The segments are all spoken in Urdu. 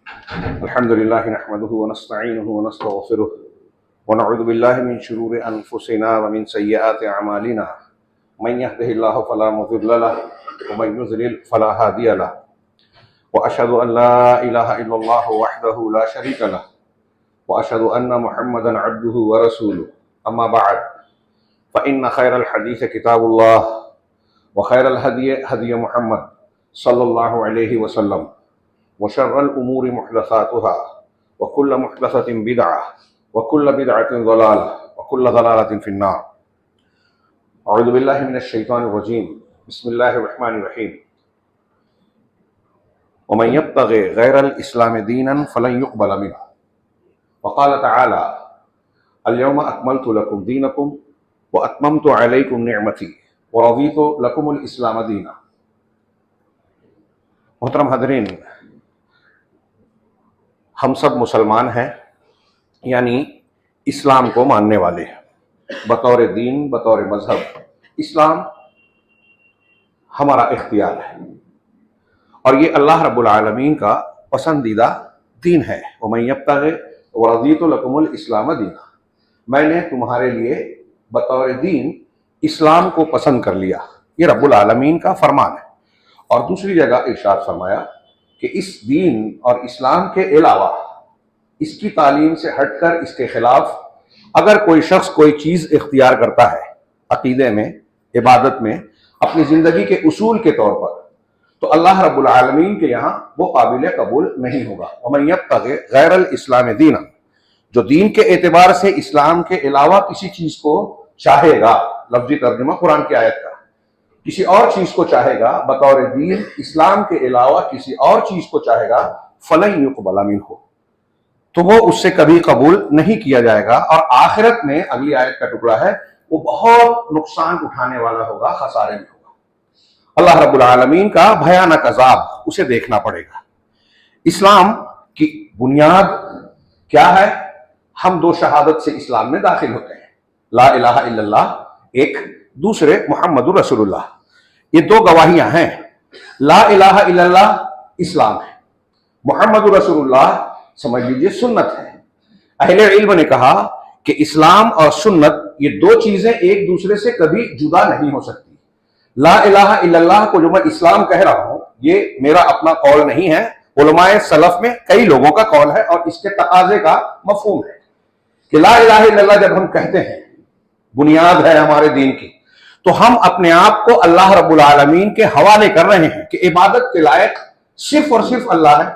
الحمد لله نحمده ونستعينه ونستغفره ونعوذ بالله من شرور أنفسنا ومن سيئات أعمالنا من يهده الله فلا مضل له ومن يضلل فلا هادي له وأشهد أن لا إله إلا الله وحده لا شريك له وأشهد أن محمدا عبده ورسوله أما بعد فإن خير الحديث كتاب الله وخير الهدي هدي محمد صلى الله عليه وسلم وشر الأمور محدثاتها وكل محدثة بدعة وكل بدعة ضلالة وكل ضلالة في النار. أعوذ بالله من الشيطان الرجيم. بسم الله الرحمن الرحيم. ومن يبتغي غير الإسلام دينا فلن يقبل منه وقال تعالى اليوم أكملت لكم دينكم وأتممت عليكم نعمتي ورضيت لكم الإسلام دينا. محترم حاضرین، ہم سب مسلمان ہیں، یعنی اسلام کو ماننے والے ہیں بطور دین، بطور مذہب. اسلام ہمارا اختیار ہے اور یہ اللہ رب العالمین کا پسندیدہ دین ہے. وَمَن يَبْتَغِ وَرَضِيتُ لَكُمُ الْإِسْلَامَ دِينًا، میں نے تمہارے لیے بطور دین اسلام کو پسند کر لیا. یہ رب العالمین کا فرمان ہے. اور دوسری جگہ ارشاد فرمایا کہ اس دین اور اسلام کے علاوہ، اس کی تعلیم سے ہٹ کر اس کے خلاف اگر کوئی شخص کوئی چیز اختیار کرتا ہے عقیدے میں، عبادت میں، اپنی زندگی کے اصول کے طور پر، تو اللہ رب العالمین کے یہاں وہ قابل قبول نہیں ہوگا. وَمَن يَبْتَغِ غَيْرَ الْإِسْلَامِ دِينًا، جو دین کے اعتبار سے اسلام کے علاوہ کسی چیز کو چاہے گا، لفظی ترجمہ قرآن کی آیت کا، کسی اور چیز کو چاہے گا بطور دین، اسلام کے علاوہ کسی اور چیز کو چاہے گا، فَلَن يُقْبَلَ مِنْهُ، تو وہ اس سے کبھی قبول نہیں کیا جائے گا. اور آخرت میں اگلی آیت کا ٹکڑا ہے، وہ بہت نقصان اٹھانے والا ہوگا، خسارے میں ہوگا. اللہ رب العالمین کا بھیانک عذاب اسے دیکھنا پڑے گا. اسلام کی بنیاد کیا ہے؟ ہم دو شہادت سے اسلام میں داخل ہوتے ہیں، لا الہ الا اللہ ایک، دوسرے محمد رسول اللہ. یہ دو گواہیاں ہیں. لا الہ الا اللہ اسلام ہے، محمد رسول اللہ سمجھ لیجئے سنت ہے. اہل علم نے کہا کہ اسلام اور سنت یہ دو چیزیں ایک دوسرے سے کبھی جدا نہیں ہو سکتی. لا الہ الا اللہ کو جو میں اسلام کہہ رہا ہوں، یہ میرا اپنا قول نہیں ہے، علماء سلف میں کئی لوگوں کا قول ہے اور اس کے تقاضے کا مفہوم ہے کہ لا الہ الا اللہ جب ہم کہتے ہیں، بنیاد ہے ہمارے دین کی، تو ہم اپنے آپ کو اللہ رب العالمین کے حوالے کر رہے ہیں کہ عبادت کے لائق صرف اور صرف اللہ ہے.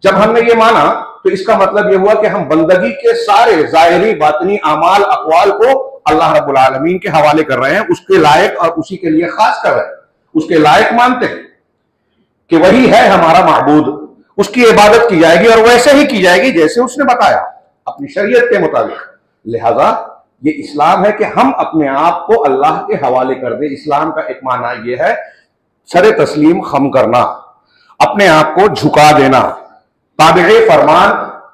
جب ہم نے یہ مانا تو اس کا مطلب یہ ہوا کہ ہم بندگی کے سارے ظاہری باطنی اعمال اقوال کو اللہ رب العالمین کے حوالے کر رہے ہیں، اس کے لائق اور اسی کے لیے خاص کر رہے ہیں، اس کے لائق مانتے ہیں کہ وہی ہے ہمارا معبود، اس کی عبادت کی جائے گی اور ویسے ہی کی جائے گی جیسے اس نے بتایا اپنی شریعت کے مطابق. لہذا یہ اسلام ہے کہ ہم اپنے آپ کو اللہ کے حوالے کر دیں. اسلام کا ایک معنی یہ ہے سر تسلیم خم کرنا، اپنے آپ کو جھکا دینا، تابع فرمان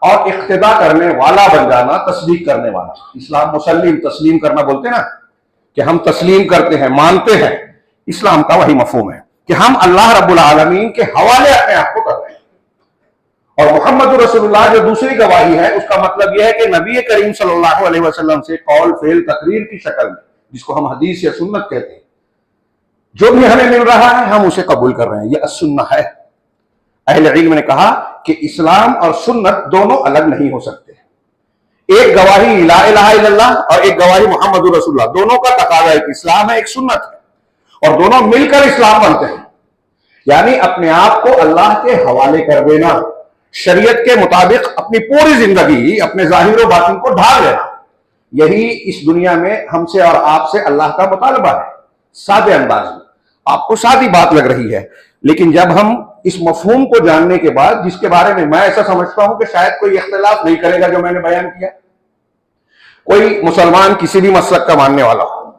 اور اقتدا کرنے والا بن جانا، تصدیق کرنے والا. اسلام مسلم، تسلیم کرنا بولتے ہیں نا، کہ ہم تسلیم کرتے ہیں، مانتے ہیں. اسلام کا وہی مفہوم ہے کہ ہم اللہ رب العالمین کے حوالے اپنے آپ کو کر رہے ہیں. اور محمد رسول اللہ جو دوسری گواہی ہے، اس کا مطلب یہ ہے کہ نبی کریم صلی اللہ علیہ وسلم سے قول، فعل، تقریر کی شکل میں، جس کو ہم حدیث یا سنت کہتے ہیں، جو بھی ہمیں مل رہا ہے ہم اسے قبول کر رہے ہیں. یہ السنہ ہے. اہل علم نے کہا کہ اسلام اور سنت دونوں الگ نہیں ہو سکتے. ایک گواہی لا الہ الا اللہ اور ایک گواہی محمد رسول اللہ، دونوں کا تقاضا ایک اسلام ہے، ایک سنت ہے، اور دونوں مل کر اسلام بنتے ہیں. یعنی اپنے آپ کو اللہ کے حوالے کر دینا، شریعت کے مطابق اپنی پوری زندگی، اپنے ظاہر و باطن کو ڈھال لینا. یہی اس دنیا میں ہم سے اور آپ سے اللہ کا مطالبہ ہے، سادے انداز میں. آپ کو سادی بات لگ رہی ہے، لیکن جب ہم اس مفہوم کو جاننے کے بعد، جس کے بارے میں ایسا سمجھتا ہوں کہ شاید کوئی اختلاف نہیں کرے گا جو میں نے بیان کیا، کوئی مسلمان کسی بھی مسلک کا ماننے والا ہو،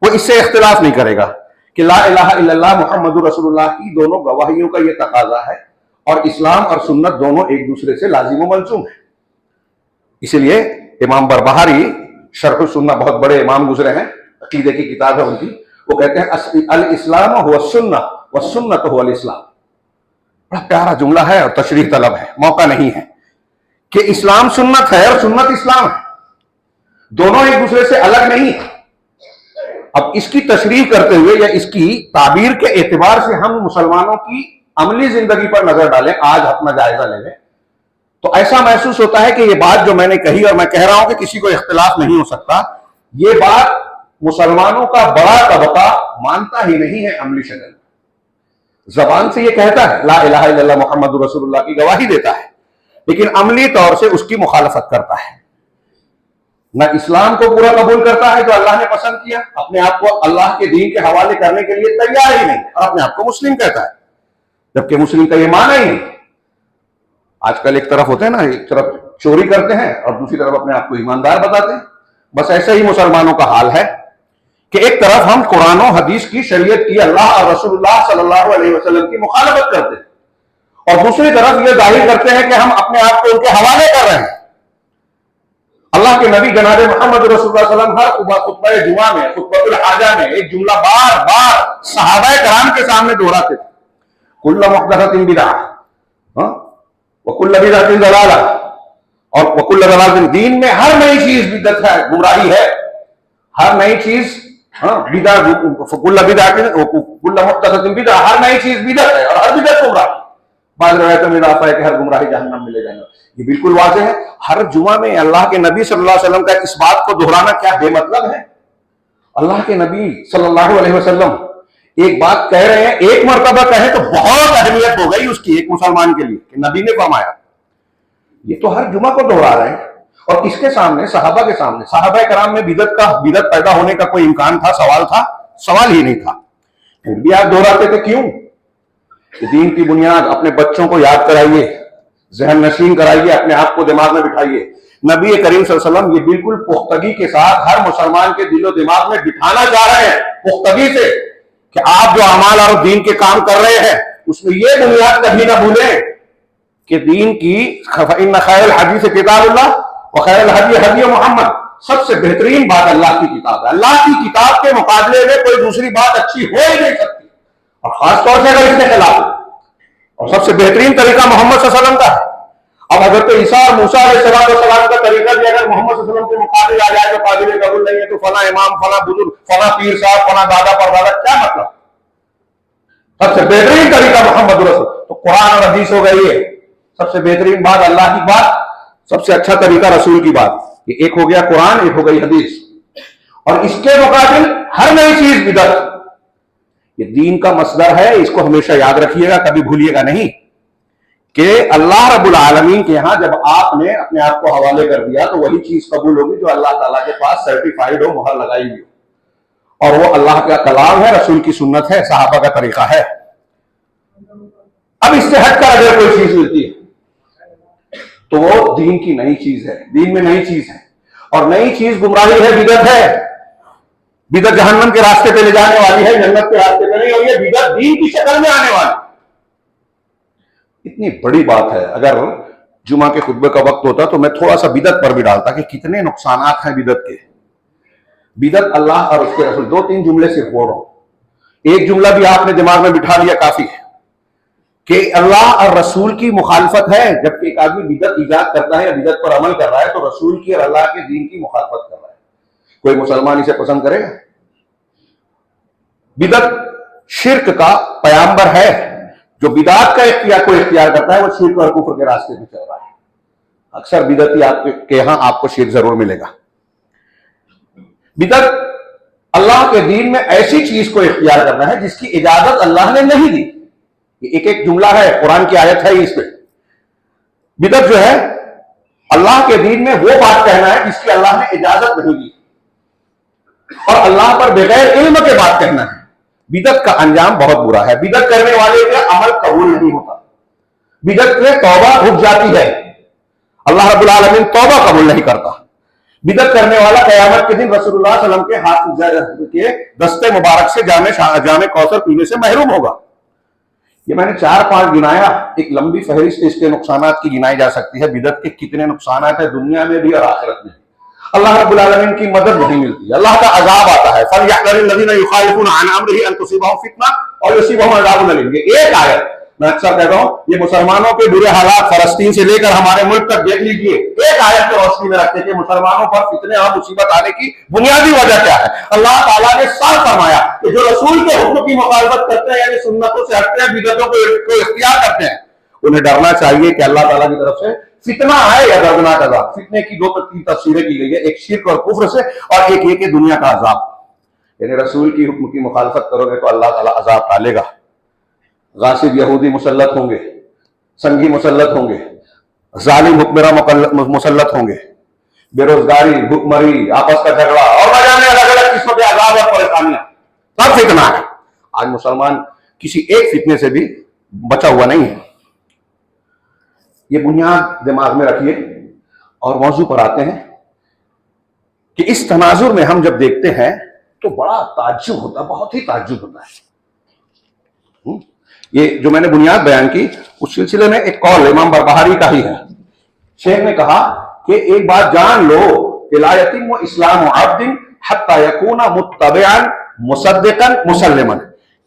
وہ اس سے اختلاف نہیں کرے گا کہ لا الہ الا اللہ محمد رسول اللہ کی دونوں گواہیوں کا یہ تقاضا ہے، اور اسلام اور سنت دونوں ایک دوسرے سے لازم و ملزوم ہیں. اسی لیے امام بربہاری شرح السنہ، بہت بڑے امام گزرے ہیں، عقیدے کی کتاب ہے ان کی، وہ کہتے ہیں الاسلام هو السنہ والسنۃ هو الاسلام. بڑا پیارا جملہ ہے اور تشریح طلب ہے، موقع نہیں ہے کہ اسلام سنت ہے اور سنت اسلام ہے، دونوں ایک دوسرے سے الگ نہیں ہے۔ اب اس کی تشریح کرتے ہوئے یا اس کی تعبیر کے اعتبار سے ہم مسلمانوں کی عملی زندگی پر نظر ڈالیں، آج اپنا جائزہ لے لیں، تو ایسا محسوس ہوتا ہے کہ یہ بات جو میں نے کہی، اور میں کہہ رہا ہوں کہ کسی کو اختلاف نہیں ہو سکتا، یہ بات مسلمانوں کا بڑا طبقہ مانتا ہی نہیں ہے عملی شکل میں۔ زبان سے یہ کہتا ہے لا الہ الا اللہ محمد رسول اللہ کی گواہی دیتا ہے، لیکن عملی طور سے اس کی مخالفت کرتا ہے، نہ اسلام کو پورا قبول کرتا ہے جو اللہ نے پسند کیا، اپنے آپ کو اللہ کے دین کے حوالے کرنے کے لیے تیار ہی نہیں، اور اپنے آپ کو مسلم کہتا ہے، جبکہ مسلم کا یہ معنی ہی نہیں۔ آج کل ایک طرف ہوتے ہیں نا، ایک طرف چوری کرتے ہیں اور دوسری طرف اپنے آپ کو ایماندار بتاتے ہیں، بس ایسے ہی مسلمانوں کا حال ہے کہ ایک طرف ہم قرآن و حدیث کی، شریعت کی، اللہ اور رسول اللہ صلی اللہ علیہ وسلم کی مخالفت کرتے ہیں، اور دوسری طرف یہ ظاہر کرتے ہیں کہ ہم اپنے آپ کو ان کے حوالے کر رہے ہیں۔ اللہ کے نبی جناب محمد رسول اللہ صلی اللہ علیہ وسلم ہر خطبہ جمعہ میں، خطبۃ الحاجہ میں ایک جملہ بار بار صحابہ کرام کے سامنے دہراتے تھے، کل محدثۃ بدعہ وکل بدعۃ ضلالہ، اور وکل ضلالۃ، دین میں ہر نئی چیز بدعت ہے، گمراہی ہے، ہر نئی چیز بدعت، کل بدعۃ کل محدثۃ بدعہ، ہر نئی چیز بدعت ہے اور ہر بدعت گمراہی۔ بعض روایتوں میں آتا ہے کہ ہر گمراہی جہنم میں لے جائے گا۔ یہ بالکل واضح ہے، ہر جمعہ میں اللہ کے نبی صلی اللہ علیہ وسلم کا اس بات کو دہرانا کیا بے مطلب ہے؟ اللہ کے نبی صلی اللہ علیہ وسلم ایک بات کہہ رہے ہیں، ایک مرتبہ کہیں تو بہت اہمیت ہو گئی اس کی ایک مسلمان کے لیے کہ نبی نے فرمایا، یہ تو ہر جمعہ کو دہرا رہے ہیں، اور کس کے سامنے؟ صحابہ کے سامنے۔ صحابہ کرام میں بدعت پیدا ہونے کا کوئی امکان تھا؟ سوال ہی نہیں تھا، پھر بھی آپ دہراتے تھے، کیوں؟ کہ دین کی بنیاد اپنے بچوں کو یاد کرائیے، ذہن نشین کرائیے، اپنے آپ کو دماغ میں بٹھائیے۔ نبی کریم صلی اللہ علیہ وسلم یہ بالکل پختگی کے ساتھ ہر مسلمان کے دل و دماغ میں بٹھانا چاہ رہے ہیں، پختگی سے، کہ آپ جو اعمال اور دین کے کام کر رہے ہیں اس میں یہ بنیاد کبھی نہ بھولیں کہ دین کی فإن خیر الحدیث کتاب اللہ وخیر الہدی ہدی محمد، سب سے بہترین بات اللہ کی کتاب ہے، اللہ کی کتاب کے مقابلے میں کوئی دوسری بات اچھی ہو ہی نہیں سکتی، اور خاص طور سے اگر اس کے خلاف، اور سب سے بہترین طریقہ محمد صلی اللہ علیہ وسلم کا ہے۔ اب حضرت عیسیٰ اور موسیٰ علیہ السلام کا طریقہ بھی اگر محمد صلی اللہ علیہ وسلم کے مقابل آ جائے تو قابل قبول نہیں ہے، تو فلاں امام، فلاں بزرگ، فلاں پیر صاحب، فلاں دادا پردادا، کیا مطلب؟ سب سے بہترین طریقہ محمد رسول، تو قرآن اور حدیث ہو گئی ہے، سب سے بہترین بات اللہ کی بات، سب سے اچھا طریقہ رسول کی بات، یہ ایک ہو گیا قرآن، ایک ہو گئی حدیث، اور اس کے مقابل ہر نئی چیز بدعت۔ یہ دین کا مصدر ہے، اس کو ہمیشہ یاد رکھیے گا، کبھی بھولیے گا نہیں کہ اللہ رب العالمین کے ہاں جب آپ نے اپنے آپ کو حوالے کر دیا تو وہی چیز قبول ہوگی جو اللہ تعالیٰ کے پاس سرٹیفائیڈ ہو، مہر لگائی ہوئی ہو، اور وہ اللہ کا کلام ہے، رسول کی سنت ہے، صحابہ کا طریقہ ہے۔ اب اس سے ہٹ کر اگر کوئی چیز ملتی ہے تو وہ دین کی نئی چیز ہے، دین میں نئی چیز ہے، اور نئی چیز گمراہی ہے، بدعت ہے۔ بدعت جہنم کے راستے پہ لے جانے والی ہے، جنت کے راستے پہ نہیں، اور یہ بدعت دین کی شکل میں آنے والی۔ اتنی بڑی بات ہے، اگر جمعہ کے خطبے کا وقت ہوتا تو میں تھوڑا سا بدعت پر بھی ڈالتا کہ کتنے نقصانات ہیں بدعت کے۔ بدعت اللہ اور اس کے رسول، دو تین جملے سے بول رہا ہوں، ایک جملہ بھی آپ نے دماغ میں بٹھا لیا کافی ہے کہ اللہ اور رسول کی مخالفت ہے۔ جب ایک آدمی بدعت ایجاد کرتا ہے یا بدعت پر عمل کر رہا ہے تو رسول کی اور اللہ کے دین کی مخالفت کر رہا ہے۔ کوئی مسلمان اسے پسند کرے گا؟ بدعت شرک کا پیامبر ہے، جو بدعت کا اختیار کرتا ہے وہ شرک اور کفر کے راستے پہ چل رہا ہے۔ اکثر بدعتی آپ کے یہاں آپ کو شرک ضرور ملے گا۔ بدعت اللہ کے دین میں ایسی چیز کو اختیار کرنا ہے جس کی اجازت اللہ نے نہیں دی۔ یہ ایک جملہ ہے، قرآن کی آیت ہے اس پہ۔ بدعت جو ہے اللہ کے دین میں وہ بات کہنا ہے جس کی اللہ نے اجازت نہیں دی، اور اللہ پر بغیر علم کے بات کہنا ہے۔ بدعت کا انجام بہت برا ہے، بدعت کرنے والے کا عمل قبول نہیں ہوتا، بدعت سے توبہ رک جاتی ہے، اللہ رب العالمین توبہ قبول نہیں کرتا۔ بدعت کرنے والا قیامت کے دن رسول اللہ صلی اللہ علیہ وسلم کے ہاتھ کے دستے مبارک سے جام کوثر پینے سے محروم ہوگا۔ یہ میں نے 4-5 گنایا، ایک لمبی فہرست اس کے نقصانات کی گنائی جا سکتی ہے۔ بدعت کے کتنے نقصانات ہیں دنیا میں بھی اور آخرت میں بھی۔ اللہ رب العالمین کی مدد نہیں ملتی، اللہ کا عذاب آتا ہے۔ فَلْيَحْذَرِ الَّذِينَ يُخَالِفُونَ عَنْ أَمْرِهِ أَن تُصِيبَهُمْ فِتْنَةٌ أَوْ يُصِيبَهُمْ عَذَابٌ أَلِيمٌ۔ یہ ایک آیت میں اکثر کہتا ہوں یہ مسلمانوں کے برے حالات فلسطین سے لے کر ہمارے ملک تک دیکھ لیجئے، ایک آیت کی روشنی میں رکھتے کہ مسلمانوں پر فتنے اور مصیبت آنے کی بنیادی وجہ کیا ہے۔ اللہ تعالیٰ نے صاف فرمایا کہ جو رسول کے حکم کی مخالفت کرتے ہیں، یعنی سنتوں سے ہٹتے ہیں، بدعتوں کو اختیار کرتے ہیں، انہیں ڈرنا چاہیے کہ اللہ تعالیٰ کی طرف سے فتنہ ہے یا دردناک عذاب۔ فتنے کی دو تفسیریں کی گئی ہے، ایک شرک اور کفر سے، اور ایک یہ کہ دنیا کا عذاب، یعنی رسول کی حکم کی مخالفت کرو گے تو اللہ تعالیٰ عذاب ڈالے گا، غاصب یہودی مسلط ہوں گے، سنگھی مسلط ہوں گے، ظالم حکمراں مسلط ہوں گے، بے روزگاری، بھوک مری، آپس کا جھگڑا اور نہ جانے الگ الگ قسم کے عذاب اور پریشانیاں، سب فتنہ ہے۔ آج مسلمان کسی ایک فتنے سے بھی بچا ہوا نہیں ہے۔ یہ بنیاد دماغ میں رکھیے اور موضوع پر آتے ہیں کہ اس تناظر میں ہم جب دیکھتے ہیں تو بڑا تعجب ہوتا ہے، بہت ہی تعجب ہوتا ہے۔ یہ جو میں نے بنیاد بیان کی اس سلسلے میں ایک قول امام بربہاری کا ہی ہے۔ شیخ نے کہا کہ ایک بات جان لو کہ لا یتم اسلام عبد حتی یکون متبعا مصدقا مسلما،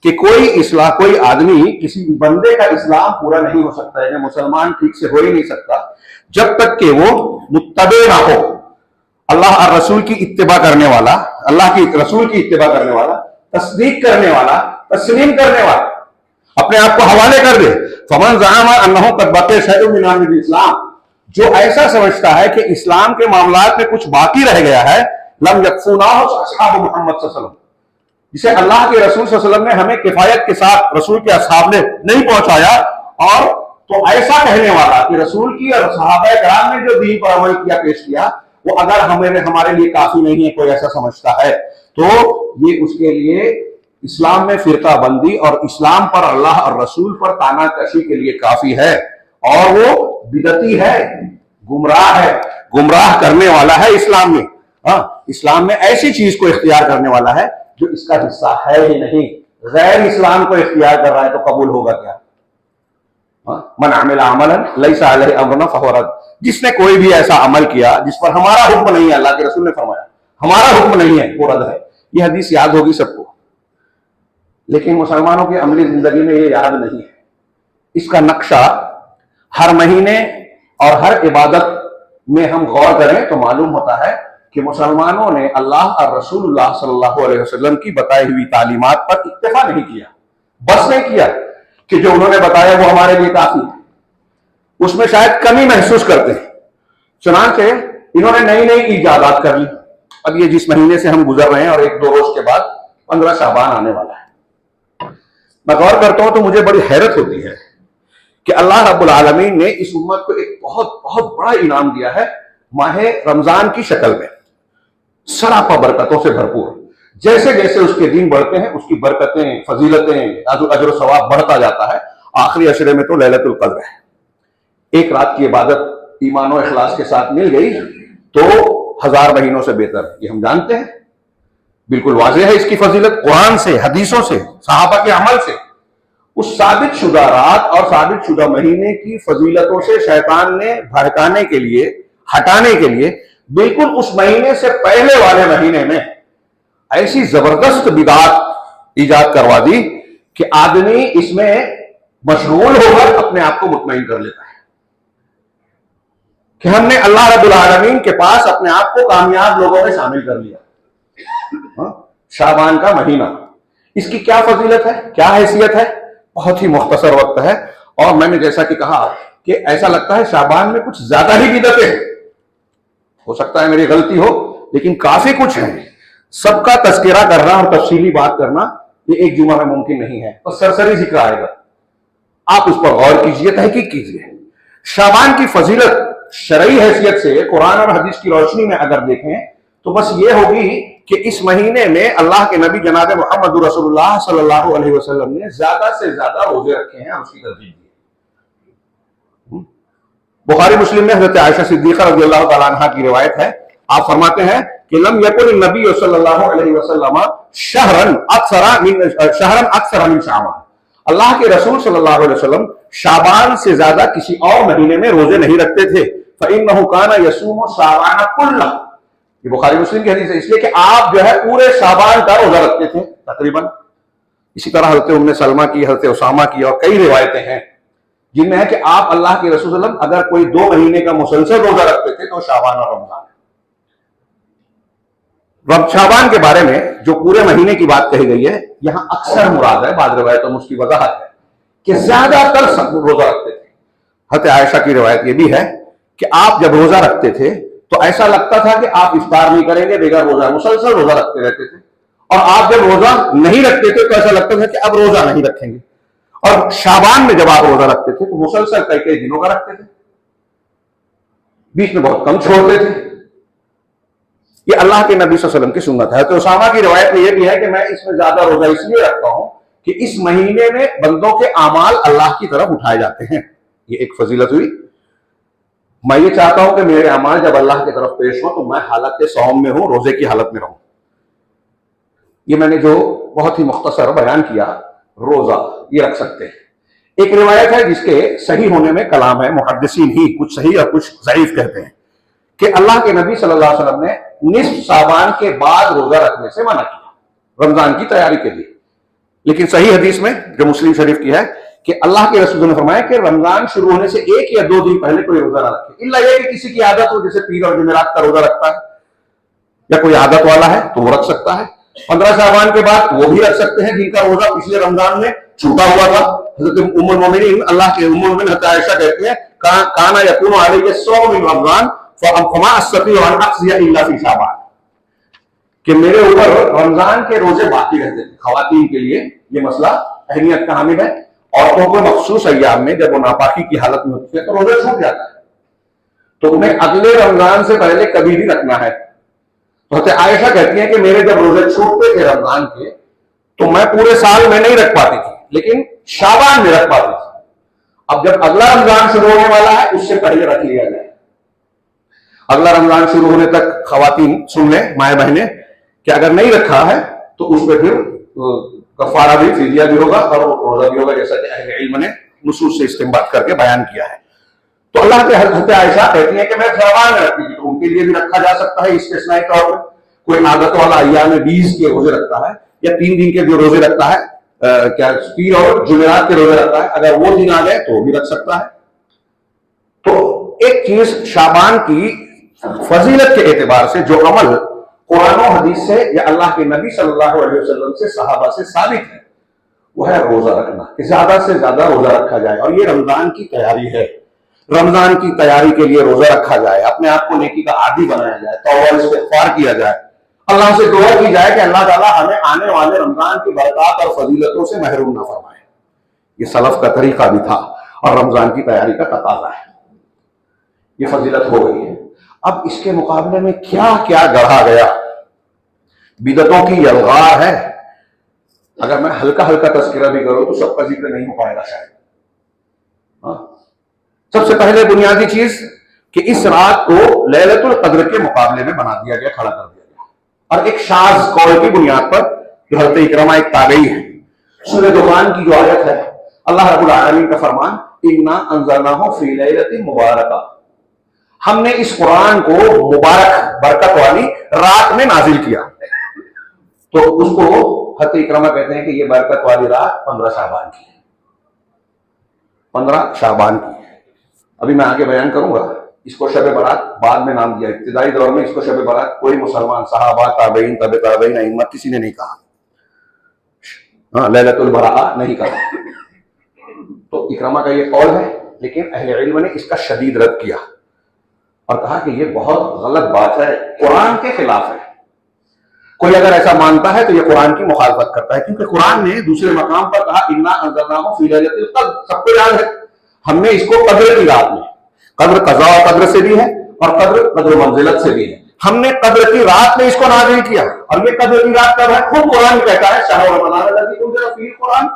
کہ کوئی آدمی کسی بندے کا اسلام پورا نہیں ہو سکتا ہے، مسلمان ٹھیک سے ہو ہی نہیں سکتا جب تک کہ وہ متبع نہ ہو، اللہ اور رسول کی اتباع کرنے والا، اللہ کی رسول کی اتباع کرنے والا، تصدیق کرنے والا، تسلیم کرنے والا، اپنے آپ کو حوالے کر دے۔ فمن زعم انہ قد بقی شیء من امر الاسلام، جو ایسا سمجھتا ہے کہ اسلام کے معاملات میں کچھ باقی رہ گیا ہے، لم یکفونہ اصحاب محمد صلی اللہ علیہ وسلم، جسے اللہ کے رسول صلی اللہ علیہ وسلم نے ہمیں کفایت کے ساتھ رسول کے اصحاب نے نہیں پہنچایا، اور تو ایسا کہنے والا کہ رسول کی اور صحابہ کرام نے جو دین پر عمل کیا، پیش کیا، وہ اگر ہمارے لیے کافی نہیں ہے، کوئی ایسا سمجھتا ہے تو یہ اس کے لیے اسلام میں فرقہ بندی اور اسلام پر اللہ اور رسول پر تانا کشی کے لیے کافی ہے، اور وہ بدعتی ہے، گمراہ ہے، گمراہ کرنے والا ہے اسلام میں۔ ہاں، اسلام میں ایسی چیز کو اختیار کرنے والا ہے جو اس کا حصہ ہے ہی نہیں، غیر اسلام کو اختیار کر رہا ہے تو قبول ہوگا کیا؟ من عمل عملا لیس علیہ امرنا فہو رد، جس نے کوئی بھی ایسا عمل کیا جس پر ہمارا حکم نہیں ہے، اللہ کے رسول نے فرمایا ہمارا حکم نہیں ہے، وہ رد ہے۔ یہ حدیث یاد ہوگی سب کو، لیکن مسلمانوں کی عملی زندگی میں یہ یاد نہیں ہے۔ اس کا نقشہ ہر مہینے اور ہر عبادت میں ہم غور کریں تو معلوم ہوتا ہے کہ مسلمانوں نے اللہ اور رسول اللہ صلی اللہ علیہ وسلم کی بتائی ہوئی تعلیمات پر اکتفا نہیں کیا، بس نہیں کیا کہ جو انہوں نے بتایا وہ ہمارے لیے کافی ہے، اس میں شاید کمی محسوس کرتے ہیں، چنانچہ انہوں نے نئی نئی ایجادات کر لی۔ اب یہ جس مہینے سے ہم گزر رہے ہیں اور ایک دو روز کے بعد 15 شعبان آنے والا ہے، میں غور کرتا ہوں تو مجھے بڑی حیرت ہوتی ہے کہ اللہ رب العالمین نے اس امت کو ایک بہت بہت بڑا انعام دیا ہے ماہ رمضان کی شکل میں، سراپا برکتوں سے بھرپور۔ جیسے جیسے اس کے دن بڑھتے ہیں اس کی برکتیں، فضیلتیں، اجر و ثواب بڑھتا جاتا ہے۔ آخری عشرے میں تو لیلۃ القدر ہے، ایک رات کی عبادت ایمان و اخلاص کے ساتھ مل گئی تو 1000 مہینوں سے بہتر ہے، یہ ہم جانتے ہیں، بالکل واضح ہے اس کی فضیلت قرآن سے، حدیثوں سے، صحابہ کے عمل سے۔ اس ثابت شدہ رات اور ثابت شدہ مہینے کی فضیلتوں سے شیطان نے بھڑکانے کے لیے، ہٹانے کے لیے بالکل اس مہینے سے پہلے والے مہینے میں ایسی زبردست بدعت ایجاد کروا دی کہ آدمی اس میں مشغول ہو کر اپنے آپ کو مطمئن کر لیتا ہے کہ ہم نے اللہ رب العالمین کے پاس اپنے آپ کو کامیاب لوگوں میں شامل کر لیا۔ شعبان کا مہینہ، اس کی کیا فضیلت ہے، کیا حیثیت ہے؟ بہت ہی مختصر وقت ہے، اور میں نے جیسا کہ کہا کہ ایسا لگتا ہے شعبان میں کچھ زیادہ ہی بدعتیں ہیں، ہو سکتا ہے میری غلطی ہو لیکن کافی کچھ ہے۔ سب کا تذکرہ کرنا اور تفصیلی بات کرنا یہ ایک جمعہ میں ممکن نہیں ہے، تو سرسری ذکر آئے گا، آپ اس پر غور کیجئے، تحقیق کیجئے۔ شعبان کی فضیلت شرعی حیثیت سے قرآن اور حدیث کی روشنی میں اگر دیکھیں تو بس یہ ہوگی کہ اس مہینے میں اللہ کے نبی جناب محمد رسول اللہ صلی اللہ علیہ وسلم نے زیادہ سے زیادہ روزے رکھے ہیں اور اس کی ترتیب دی۔ بخاری مسلم میں حضرت عائشہ صدیقہ رضی اللہ تعالیٰ عنہ کی روایت ہے، آپ فرماتے ہیں کہ لم یکن النبی صلی اللہ علیہ وسلم شہرن اکثر من شعبان، اللہ کے رسول صلی اللہ علیہ وسلم شعبان سے زیادہ کسی اور مہینے میں روزے نہیں رکھتے تھے۔ فإنه كان يصوم شعبان كله، یہ بخاری مسلم کی حدیث ہے، اس لیے کہ آپ جو ہے پورے شعبان کا روزہ رکھتے تھے تقریباً، اسی طرح حضرت ام سلمہ کی، حضرت اسامہ کی اور کئی روایتیں ہیں جن میں ہے کہ آپ اللہ کے رسول صلی اللہ علیہ وسلم اگر کوئی 2 مہینے کا مسلسل روزہ رکھتے تھے تو شعبان اور رمضان. شعبان کے بارے میں جو پورے مہینے کی بات کہی گئی ہے یہاں اکثر مراد ہے، بعض روایتوں میں اس کی وضاحت ہے کہ زیادہ تر روزہ رکھتے تھے. حضرت عائشہ کی روایت یہ بھی ہے کہ آپ جب روزہ رکھتے تھے تو ایسا لگتا تھا کہ آپ افطار نہیں کریں گے بغیر روزہ، مسلسل روزہ رکھتے رہتے تھے. اور آپ جب روزہ نہیں رکھتے تھے تو ایسا لگتا تھا کہ اب روزہ نہیں رکھیں گے. اور شعبان میں جب آپ روزہ رکھتے تھے تو مسلسل کئی دنوں کا رکھتے تھے، بیچ میں بہت کم چھوڑتے تھے. یہ اللہ کے نبی صلی اللہ علیہ وسلم کی سنت ہے. تو اسامہ کی روایت میں یہ بھی ہے کہ میں اس میں زیادہ روزہ اس لیے رکھتا ہوں کہ اس مہینے میں بندوں کے اعمال اللہ کی طرف اٹھائے جاتے ہیں. یہ ایک فضیلت ہوئی. میں یہ چاہتا ہوں کہ میرے اعمال جب اللہ کی طرف پیش ہوں تو میں حالت صوم میں ہوں، روزے کی حالت میں رہوں. یہ میں نے جو بہت ہی مختصر بیان کیا، روزہ یہ رکھ سکتے ہیں. ایک روایت ہے جس کے صحیح ہونے میں کلام ہے، محدثین ہی کچھ صحیح اور کچھ ضعیف کہتے ہیں، کہ اللہ کے نبی صلی اللہ علیہ وسلم نے نصف شعبان کے بعد روزہ رکھنے سے منع کیا رمضان کی تیاری کے لیے. لیکن صحیح حدیث میں جو مسلم شریف کی ہے کہ اللہ کے رسول نے فرمایا کہ رمضان شروع ہونے سے 1 یا 2 دن پہلے کوئی روزہ نہ رکھے، الا یہ کہ کسی کی عادت ہو، جیسے پیر اور جمعرات کا روزہ رکھتا ہے یا کوئی عادت والا ہے تو وہ رکھ سکتا ہے. 15 شعبان کے بعد وہ بھی رکھ سکتے ہیں جن کا روزہ پچھلے رمضان میں چھوٹا ہوا تھا. حضرت ام المومنین اللہ کے ام المومنین حضرت عائشہ کہتے ہیں کانا یکون علیہ الصوم من رمضان فما استطيع ان اقضي الا في شعبان، کہ میرے اوپر رمضان کے روزے باقی رہتے تھے. خواتین کے لیے یہ مسئلہ اہمیت کا حامل ہے. عورتوں کو مخصوص ایام میں جب وہ ناپاکی کی حالت میں ہوتی ہے تو روزہ چھوٹ جاتا ہے، تو انہیں اگلے رمضان سے پہلے کبھی بھی رکھنا ہے. تو حضرت عائشہ کہتی ہیں کہ میرے جب روزے چھوٹتے تھے رمضان کے تو میں پورے سال میں نہیں رکھ پاتی تھی لیکن شعبان میں رکھ پاتی تھی. اب جب اگلا رمضان شروع ہونے والا ہے اس سے پہلے رکھ لیا جائے. اگلا رمضان شروع ہونے تک خواتین سن لیں، مائیں بہنیں، کہ اگر نہیں رکھا ہے تو اس پہ پھر کفارہ بھی، فدیہ بھی ہوگا اور روزہ بھی ہوگا، جیسا کہ اہل علم نے نصوص سے استنباط کر کے بیان کیا ہے. تو اللہ کے حضرت عائشہ کہتی ہیں کہ میں شعبان میں رکھتی تھی، تو ان کے لیے بھی رکھا جا سکتا ہے استثنائی طور پر. کوئی عادت والا ایام 20 کے روزے رکھتا ہے یا 3 دن کے جو روزے رکھتا ہے، کیا پیر اور جمعرات کے روزے رکھتا ہے، اگر وہ دن آ گئے تو وہ بھی رکھ سکتا ہے. تو ایک چیز شعبان کی فضیلت کے اعتبار سے جو عمل قرآن و حدیث سے یا اللہ کے نبی صلی اللہ علیہ وسلم سے صحابہ سے ثابت ہے وہ ہے روزہ رکھنا، کہ زیادہ سے زیادہ روزہ رکھا جائے. اور یہ رمضان کی تیاری ہے. رمضان کی تیاری کے لیے روزہ رکھا جائے، اپنے آپ کو نیکی کا عادی بنایا جائے، توبہ استغفار کیا جائے، اللہ سے دعا کی جائے کہ اللہ تعالیٰ ہمیں آنے والے رمضان کی برکات اور فضیلتوں سے محروم نہ فرمائے. یہ سلف کا طریقہ بھی تھا اور رمضان کی تیاری کا تقاضا ہے. یہ فضیلت ہو گئی ہے. اب اس کے مقابلے میں کیا کیا گڑھا گیا، بدعتوں کی یلغار ہے. اگر میں ہلکا ہلکا تذکرہ بھی کروں تو سب کا ذکر نہیں ہو پائے گا شاید. سب سے پہلے بنیادی چیز کہ اس رات کو لیلۃ القدر کے مقابلے میں بنا دیا گیا، کھڑا کر دیا گیا. اور ایک شاذ قول کی بنیاد پر جو حضرت اکرمہ ایک تابعی ہے، سورہ دخان کی جو آیت ہے، اللہ رب العالمین کا فرمان انا انزلناہ فی لیلۃ مبارکہ، ہم نے اس قرآن کو مبارک برکت والی رات میں نازل کیا. تو اس کو حضرت اکرمہ کہتے ہیں کہ یہ برکت والی رات 15 شعبان کی ہے. 15 شعبان کی ہے. ابھی میں آگے بیان کروں گا. اس کو شب برات بعد میں نام دیا. ابتدائی دور میں اس کو شب برات کوئی مسلمان صحابہ، تابعین، تبع تابعین، ائمہ کسی نے نہیں کہا. لیلۃ البراء نہیں کہا. تو اکرمہ کا یہ قول ہے، لیکن اہل علم نے اس کا شدید رد کیا اور کہا کہ یہ بہت غلط بات ہے، قرآن کے خلاف ہے. کوئی اگر ایسا مانتا ہے تو یہ قرآن کی مخالفت کرتا ہے، کیونکہ قرآن نے دوسرے مقام پر کہا انا انزلناہ فی لیلۃ القدر. سب کو یاد ہے ہم نے اس کو قدر کی رات میں، قدر قضاء و قدر سے بھی ہے اور قدر منزلت سے بھی ہے، ہم نے قدر کی رات میں اس کو نازل کیا. اور یہ قدر کی رات کب ہے؟ خود قرآن کہتا ہے شہر رمضان الذی انزل فیہ القرآن،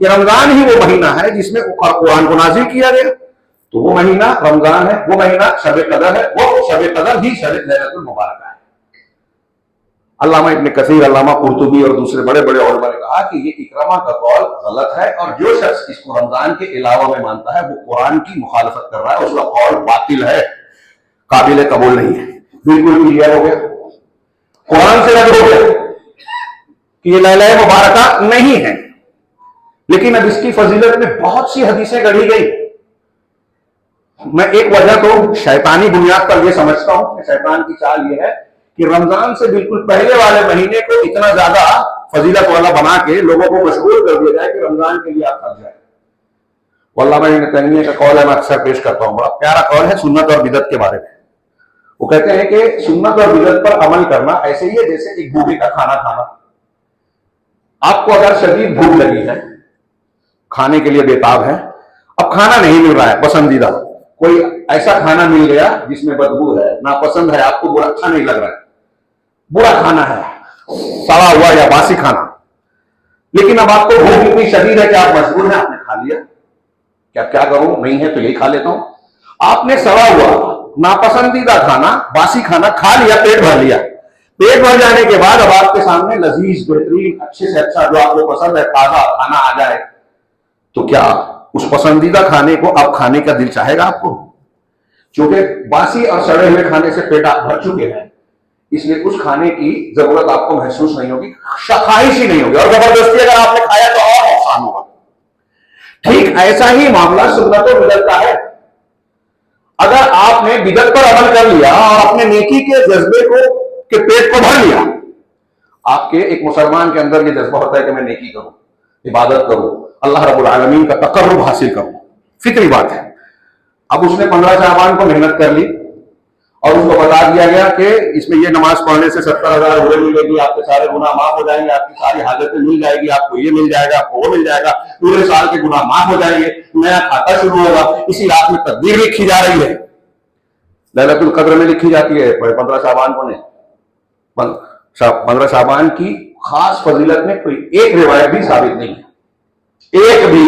کہ رمضان ہی وہ مہینہ ہے جس میں قرآن کو نازل کیا گیا. تو وہ مہینہ رمضان ہے، وہ مہینہ شب قدر ہے، وہ شب قدر ہی شب لیلۃ المبارکہ ہے. علامہ ابن کثیر، علامہ قرطبی اور دوسرے بڑے بڑے علماء نے کہا کہ یہ اکرمہ کا قول غلط ہے، اور جو شخص اس کو رمضان کے علاوہ میں مانتا ہے وہ قرآن کی مخالفت کر رہا ہے، اس کا قول باطل ہے، قابل قبول نہیں ہے. بالکل کلیئر ہو گیا، قرآن سے رد ہو گیا کہ یہ لیلہ مبارکہ نہیں ہے. لیکن اب اس کی فضیلت میں بہت سی حدیثیں گڑھی گئی. میں ایک وجہ تو شیطانی بنیاد پر یہ سمجھتا ہوں کہ شیطان کی چال یہ ہے کہ رمضان سے بالکل پہلے والے مہینے کو اتنا زیادہ فضیلت والا بنا کے لوگوں کو مشغول کر دیا جائے کہ رمضان کے لیے آپ تھک جائیں. علامہ ابن تیمیہ کا قول ہے، میں اکثر پیش کرتا ہوں، بڑا پیارا قول ہے سنت اور بدعت کے بارے میں. وہ کہتے ہیں کہ سنت اور بدعت پر عمل کرنا ایسے ہی ہے جیسے ایک بھوکے کا کھانا کھانا. آپ کو اگر شدید بھوک لگی ہے، کھانے کے لیے بےتاب ہے، اب کھانا نہیں مل رہا ہے پسندیدہ، کوئی ایسا کھانا مل گیا جس میں بدبو ہے، ناپسند ہے، آپ کو برا اچھا نہیں لگ رہا ہے، برا کھانا ہے، سڑا ہوا یا باسی کھانا، لیکن اب آپ کو بھوک اتنی شدید ہے کہ آپ مجبور ہیں، آپ نے کھا لیا. کیا کروں، نہیں ہے تو یہی کھا لیتا ہوں. آپ نے سڑا ہوا ناپسندیدہ کھانا، باسی کھانا کھا لیا، پیٹ بھر لیا. پیٹ بھر جانے کے بعد اب آپ کے سامنے لذیذ، بہترین، اچھے سے اچھا جو آپ کو پسند ہے تازہ کھانا آ جائے تو کیا اس پسندیدہ کھانے کو اب کھانے کا دل چاہے گا آپ کو؟ چونکہ باسی اور سڑے ہوئے کھانے سے پیٹ آپ بھر چکے ہیں، اس لیے اس کھانے کی ضرورت آپ کو محسوس نہیں ہوگی، خواہش ہی نہیں ہوگی، اور زبردستی اگر آپ نے کھایا تو اور نقصان ہوگا. ٹھیک ایسا ہی معاملہ سنت و بدعت کا ہے. اگر آپ نے بدعت پر عمل کر لیا اور اپنے نیکی کے جذبے کو کے پیٹ کو بھر لیا، آپ کے ایک مسلمان کے اندر یہ جذبہ ہوتا ہے کہ میں نیکی کروں، عبادت کروں، اللہ رب العالمین کا تقرب حاصل کروں، فطری بات ہے. اب اس نے 15 شعبان کو محنت کر لی اور اس کو بتا دیا گیا کہ اس میں یہ نماز پڑھنے سے 70,000 روپے ملے گی، آپ کے سارے گناہ معاف ہو جائیں گے، آپ کی ساری حاجتیں مل جائے گی، آپ کو یہ مل جائے گا، آپ کو وہ مل جائے گا، پورے سال کے گناہ معاف ہو جائیں گے، نیا کھاتا شروع ہوگا. اسی رات میں تدبیر لکھی جا رہی ہے، لیلۃ القدر میں لکھی جاتی ہے 15 شعبان کو. 15 شعبان کی خاص فضیلت میں کوئی ایک روایت بھی ثابت نہیں ہے، ایک بھی.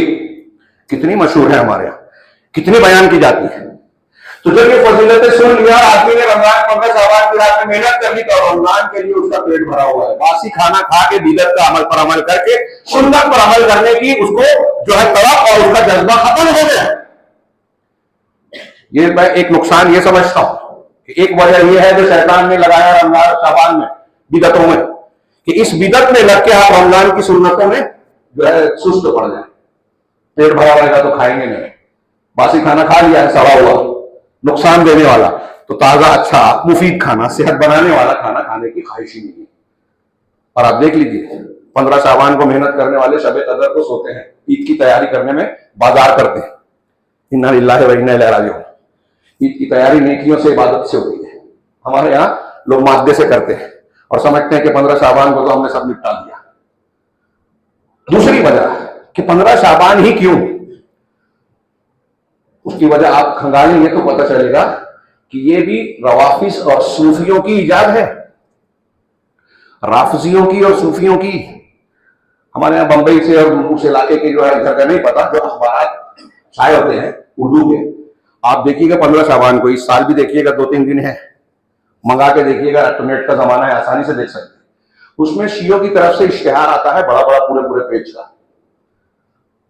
کتنی مشہور ہے ہمارے یہاں، کتنی بیان کی جاتی ہے. تو جب یہ فضیلتیں سن لیا، آدمی نے رمضان 15 شعبان کی رات میں محنت کر لی تو رمضان کے لیے اس کا پیٹ بھرا ہوا ہے. باسی کھانا کھا کے بدعت کا عمل پر عمل کر کے سنت پر عمل کرنے کی اس کو جو ہے طلب اور اس کا جذبہ ختم ہو گیا. یہ میں ایک نقصان یہ سمجھتا ہوں کہ ایک وجہ یہ ہے جو شیطان نے لگایا رمضان شعبان میں بدعتوں میں، کہ اس بدعت میں لگ کے آپ رمضان کی سنتوں میں جو ہے سست پڑ جائیں. پیٹ بھرا رہے گا تو کھائیں گے نہیں، باسی کھانا کھا لیا ہے سڑا ہوا، نقصان دینے والا، تو تازہ اچھا مفید کھانا، صحت بنانے والا کھانا کھانے کی خواہش ہی نہیں ہے. اور آپ دیکھ لیجیے 15 شعبان کو محنت کرنے والے شب قدر کو سوتے ہیں، عید کی تیاری کرنے میں بازار کرتے ہیں. انا للہ و انا الیہ راجعون. عید کی تیاری نیکیوں سے، عبادت سے ہوتی ہے. ہمارے یہاں لوگ مادے سے کرتے ہیں اور سمجھتے ہیں کہ 15 شعبان کو تو ہم نے سب نپٹا دیا. دوسری وجہ کہ 15 شعبان ہی کیوں، اس کی وجہ آپ کھنگالیں گے تو پتہ چلے گا کہ یہ بھی روافظ اور صوفیوں کی ایجاد ہے. رافضیوں کی اور صوفیوں کی. ہمارے یہاں بمبئی سے اور اس علاقے کے جو ہے گھر کا نہیں پتا، جو اخبارات شائع ہوتے ہیں اردو کے، آپ دیکھیے گا 15 شعبان کو، اس سال بھی دیکھیے گا 2-3 دن ہے، منگا کے دیکھیے گا، انٹرنیٹ کا زمانہ ہے، آسانی سے دیکھ سکتے ہیں. اس میں شیعوں کی طرف سے اشتہار آتا ہے بڑا بڑا پورے پیج کا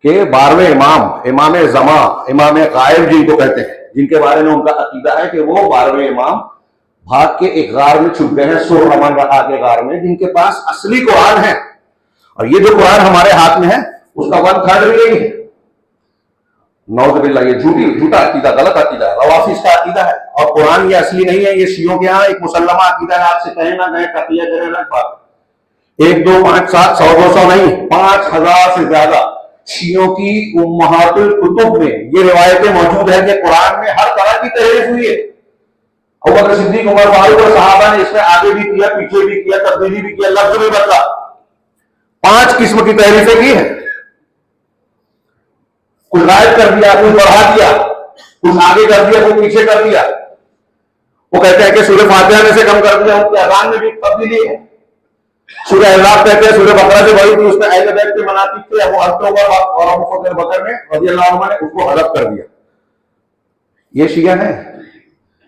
کہ 12ویں امام، امام زمان، امام غائب جن کو کہتے ہیں، جن کے بارے میں ان کا عقیدہ ہے کہ وہ 12ویں امام بھاگ کے ایک غار میں چھپ گئے ہیں، سور رمن رہا کے غار میں، جن کے پاس اصلی قرآن ہے. اور یہ جو قرآن ہمارے ہاتھ میں ہے اس کا 1/3 بھی نہیں ہے. نعوذ باللہ، یہ جھوٹا عقیدہ، غلط عقیدہ ہے، روافظ کا عقیدہ ہے. اور قرآن یہ اصلی نہیں ہے، یہ شیعوں کے ہاں ایک مسلمہ عقیدہ ہے. آپ سے کہیں نہ کہیں تقیہ کرے الگ بات، 1 2 5 7 100 200 نہیں، 5000 سے زیادہ شیعوں کی امہات الکتب میں یہ روایتیں موجود ہیں کہ قرآن میں ہر طرح کی تحریف ہوئی ہے. ابوبکر صدیق، عمر فاروق اور صحابہ نے اس میں آگے بھی کیا، پیچھے بھی کیا، تبدیلی بھی کیا، لفظ بھی بدلا. 5 قسم کی تحریفیں کی ہیں. کچھ غائب کر دیا، کچھ بڑھا دیا، کچھ آگے کر دیا، کچھ پیچھے کر دیا. وہ کہتے ہیں کہ سورہ فاتحہ میں سے کم کر دیا، ان کی اذان میں بھی تبدیلی ہے. سورہ احزاب کہتے ہیں سورہ بقرہ سے بڑی تھی، اس میں اہل بیت کے مناقب تھے، ابو حنیفہ اور ابو بکر نے رضی اللہ عنہ نے اس کو حذف کر دیا. یہ شیعہ ہیں.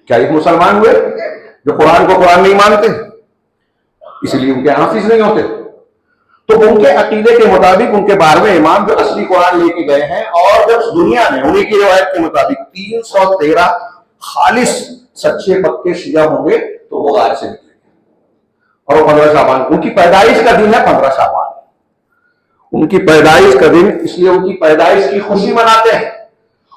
کیا یہ مسلمان ہوئے جو قرآن کو قرآن نہیں مانتے؟ اس لیے ان کے حافظ نہیں ہوتے. تو ان کے عقیدے کے مطابق ان کے 12ویں امام جو اصلی قرآن لے کے گئے ہیں، اور جب دنیا میں انہیں کی روایت کے مطابق 313 خالص سچے پکے شیعہ ہوں گے تو وہ غار سے نکلیں گے. اور وہ 15 شعبان، ان کی پیدائش کا دن ہے 15 شعبان. ان کی پیدائش کا دن اس لیے ان کی پیدائش کی خوشی مناتے ہیں،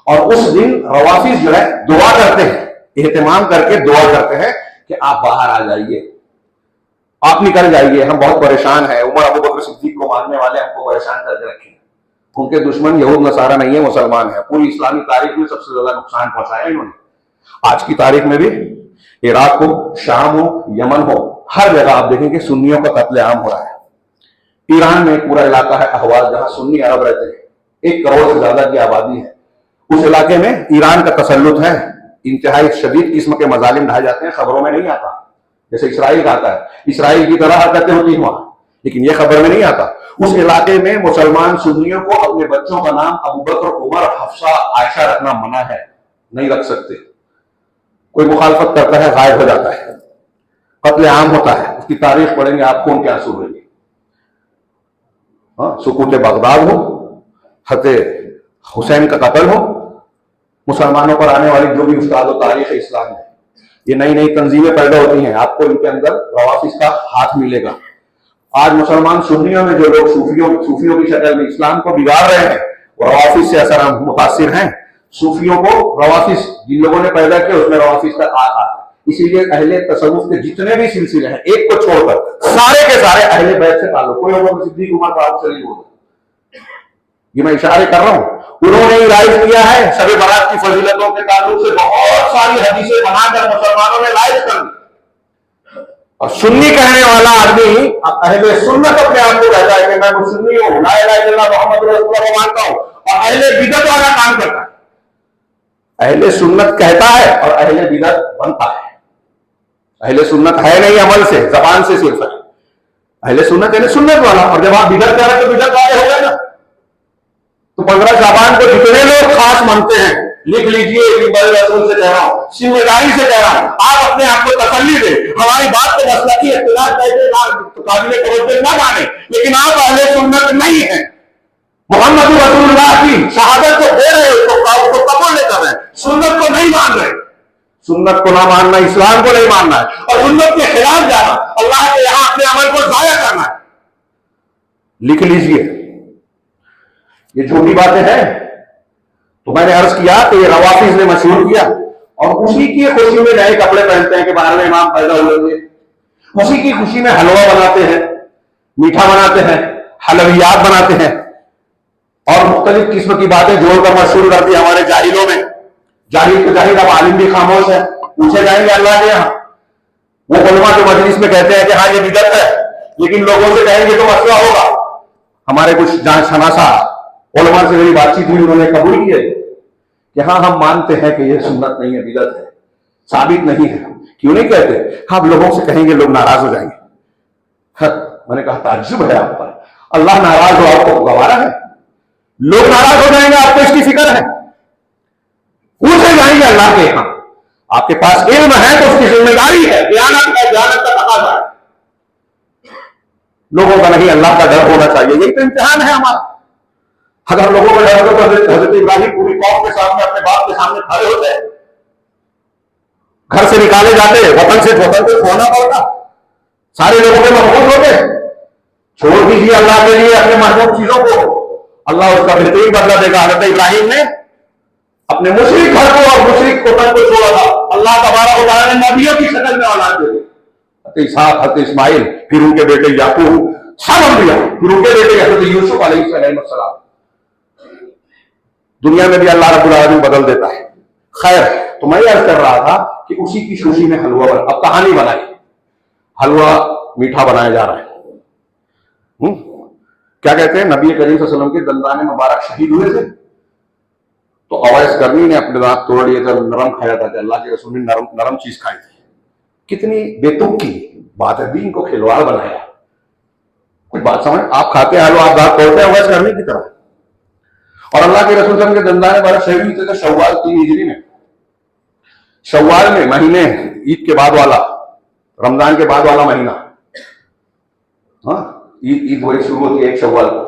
اور اس دن روافظ جو ہے دعا کرتے ہیں، اہتمام کر کے دعا کرتے ہیں کہ آپ باہر آ جائیے، آپ نکل جائیے، ہم بہت پریشان ہیں، عمر ابو بکر صدیق کو ماننے والے ہم کو پریشان کر کے رکھے ہیں۔ ان کے دشمن یہود نصارہ نہیں ہے، مسلمان ہیں، پوری اسلامی تاریخ میں سب سے زیادہ نقصان پہنچایا انہوں نے۔ آج کی تاریخ میں بھی عراق ہو، شام ہو، یمن ہو، ہر جگہ آپ دیکھیں کہ سنیوں کا قتل عام ہو رہا ہے۔ ایران میں ایک پورا علاقہ ہے احواز، جہاں سنی عرب رہتے ہیں، 1 کروڑ سے زیادہ کی آبادی ہے۔ اس علاقے میں ایران کا تسلط ہے، انتہائی شدید قسم کے مظالم ڈھائے جاتے ہیں، خبروں میں نہیں آتا، جیسے اسرائیل کا آتا ہے، اسرائیل کی طرح حرکتیں ہوتی ہیں وہاں، لیکن یہ خبر میں نہیں آتا۔ اس علاقے میں مسلمان سنیوں کو اپنے بچوں کا نام ابو بکر، عمر، حفصہ، عائشہ رکھنا منع ہے، نہیں رکھ سکتے۔ کوئی مخالفت کرتا ہے غائب ہو جاتا ہے، قتل عام ہوتا ہے، اس کی تاریخ پڑھیں گے آپ خون کے آنسو ہوئیں گے۔ سقوط بغداد ہو، حضرت حسین کا قتل ہو، مسلمانوں پر آنے والی جو بھی استاد و تاریخ اسلام ہے، یہ نئی نئی تنظیمیں پیدا ہوتی ہیں، آپ کو ان کے اندر روافظ کا ہاتھ ملے گا۔ آج مسلمان سنیوں میں جو لوگ صوفیوں کی شکل میں اسلام کو بگاڑ رہے ہیں، وہ روافظ سے اثر متاثر ہیں۔ صوفیوں کو روافظ جن لوگوں نے پیدا کیا، اس میں روافظ کا ہاتھ آتا ہے۔ اسی لیے اہل تصوف کے جتنے بھی سلسلے ہیں، ایک کو چھوڑ کر سارے کے سارے اہل بیت سے تعلق، کوئی عمر صدیق، عمر فاروق سے نہیں ہوتا۔ یہ میں اشارے کر رہا ہوں، انہوں نے رائج کیا ہے شب برات کی فضیلتوں کے تعلق سے بہت ساری حدیثیں بنا کر مسلمانوں نے رائج کر دی، اور سنی کہنے والا آدمی اہل سنت اپنے آپ کو کہتا ہے کہ میں سنی ہوں، لا الہ الا اللہ محمد رسول اللہ کو مانتا ہوں، اور اہل بدعت والا کام کرتا ہے۔ اہل سنت کہتا ہے اور اہل بدعت بنتا ہے۔ اہل سنت ہے نہیں عمل سے، زبان سے صرف ہے۔ اہل سنت والا، اور جب آپ بدعت کر رہے ہیں تو بدعت والے ہو گئے نا۔ تو 15 شعبان کو جتنے لوگ خاص مانتے ہیں، لکھ لیجئے، رسول سے کہہ رہا ہوں، ذمہ داری سے کہہ رہا ہوں، آپ اپنے آپ کو تسلی دیں، ہماری بات کو مسلکی اختلاف قابل توجہ نہ مانیں، لیکن آپ اہل سنت نہیں ہیں۔ محمد رسول اللہ کی شہادت کو دے رہے ہو تو قبول نہیں کر رہے، سنت کو نہیں مان رہے۔ سنت کو نہ ماننا اسلام کو نہیں ماننا ہے، اور سنت کے خلاف جانا اللہ کے یہاں اپنے عمل کو ضائع کرنا ہے۔ لکھ لیجئے، یہ جھوٹی باتیں ہیں۔ تو میں نے عرض کیا کہ یہ روافظ نے مشہور کیا، اور اسی کی خوشی میں نئے کپڑے پہنتے ہیں کہ 12ویں امام پیدا ہوئے ہوئے، اسی کی خوشی میں حلوہ بناتے ہیں، میٹھا بناتے ہیں، حلویات بناتے ہیں، اور مختلف قسم کی باتیں جوڑ کر مشہور کرتی ہے ہمارے جاہلوں میں۔ جاہل تو جاہل، اب عالم بھی خاموش ہے، پوچھے جائیں گے اللہ کے یہاں۔ وہ علماء جو مجلس میں کہتے ہیں کہ ہاں یہ بدعت ہے، لیکن لوگوں سے کہیں گے تو مسئلہ ہوگا۔ ہمارے کچھ جان شناسا علماء سے میری بات چیت ہوئی، انہوں نے قبول کیا کہ ہاں ہم مانتے ہیں کہ یہ سنت نہیں ہے، بدعت ہے، ثابت نہیں ہے۔ کیوں نہیں کہتے؟ ہم لوگوں سے کہیں گے لوگ ناراض ہو جائیں گے۔ میں نے کہا تعجب ہے آپ پر، اللہ ناراض ہو آپ کو گوارا ہے؟ لوگ ناراض ہو جائیں گے آپ کو اس کی فکر ہے؟ پوچھے جائیں گے اللہ کے یہاں، آپ کے پاس علم ہے تو اس کی ذمہ داری ہے، دیانت ہے، دیانت کا تقاضا ہے۔ لوگوں کا نہیں، اللہ کا ڈر ہونا چاہیے، یہی تو امتحان ہے ہمارا۔ اگر لوگوں کا ڈر ہوتا تو حضرت ابراہیم پوری قوم کے سامنے، اپنے باپ کے سامنے کھڑے ہوتے، گھر سے نکالے جاتے، وطن سے چھوڑنا پڑتا، سارے لوگوں کے محبوب ہوتے۔ چھوڑ دیجیے اللہ کے لیے اپنے محبوب چیزوں کو، اللہ اس کا بہترین بدلہ دے گا۔ حضرت ابراہیم نے اپنے مشرک گھر کو اور مشرک وطن کو چھوڑا تھا، اللہ تبارک و تعالیٰ نے نبیوں کی شکل میں اولاد دے دی، حضرت اسحاق، حضرت اسماعیل، پھر ان کے بیٹے یعقوب، سب انبیاء، پھر ان کے بیٹے حضرت یوسف علیہ السلام۔ دنیا میں بھی اللہ رب العالمین بدل دیتا ہے۔ خیر، تو میں یہ عرض کر رہا تھا کہ اسی کی خوشی میں حلوہ بنا، اب کہانی بنائی، حلوہ میٹھا بنایا جا رہا ہے۔ کیا کہتے ہیں، نبی کریم صلی اللہ علیہ وسلم کے دندان مبارک شہید ہوئے تھے، تو اویس کرنی نے اپنے دانت توڑ لیے تھے، نرم کھایا تھا کہ اللہ کے رسول نے نرم چیز کھائی تھی۔ کتنی بے تک کی بات ہے، دین کو کھلواڑ بنایا۔ کچھ بات سمجھ، آپ کھاتے ہیں حلوہ، آپ دانت توڑتے ہیں اویس کرنی کی طرح۔ اور اللہ کے رسول صلی اللہ علیہ وسلم کے دندان مبارک شہید ہوتے تھے شوال 3 ہجری میں، شوال میں مہینے، عید کے بعد والا، رمضان کے بعد والا مہینہ۔ عید وہی شروع ہوتی ہے 1 شوال کو،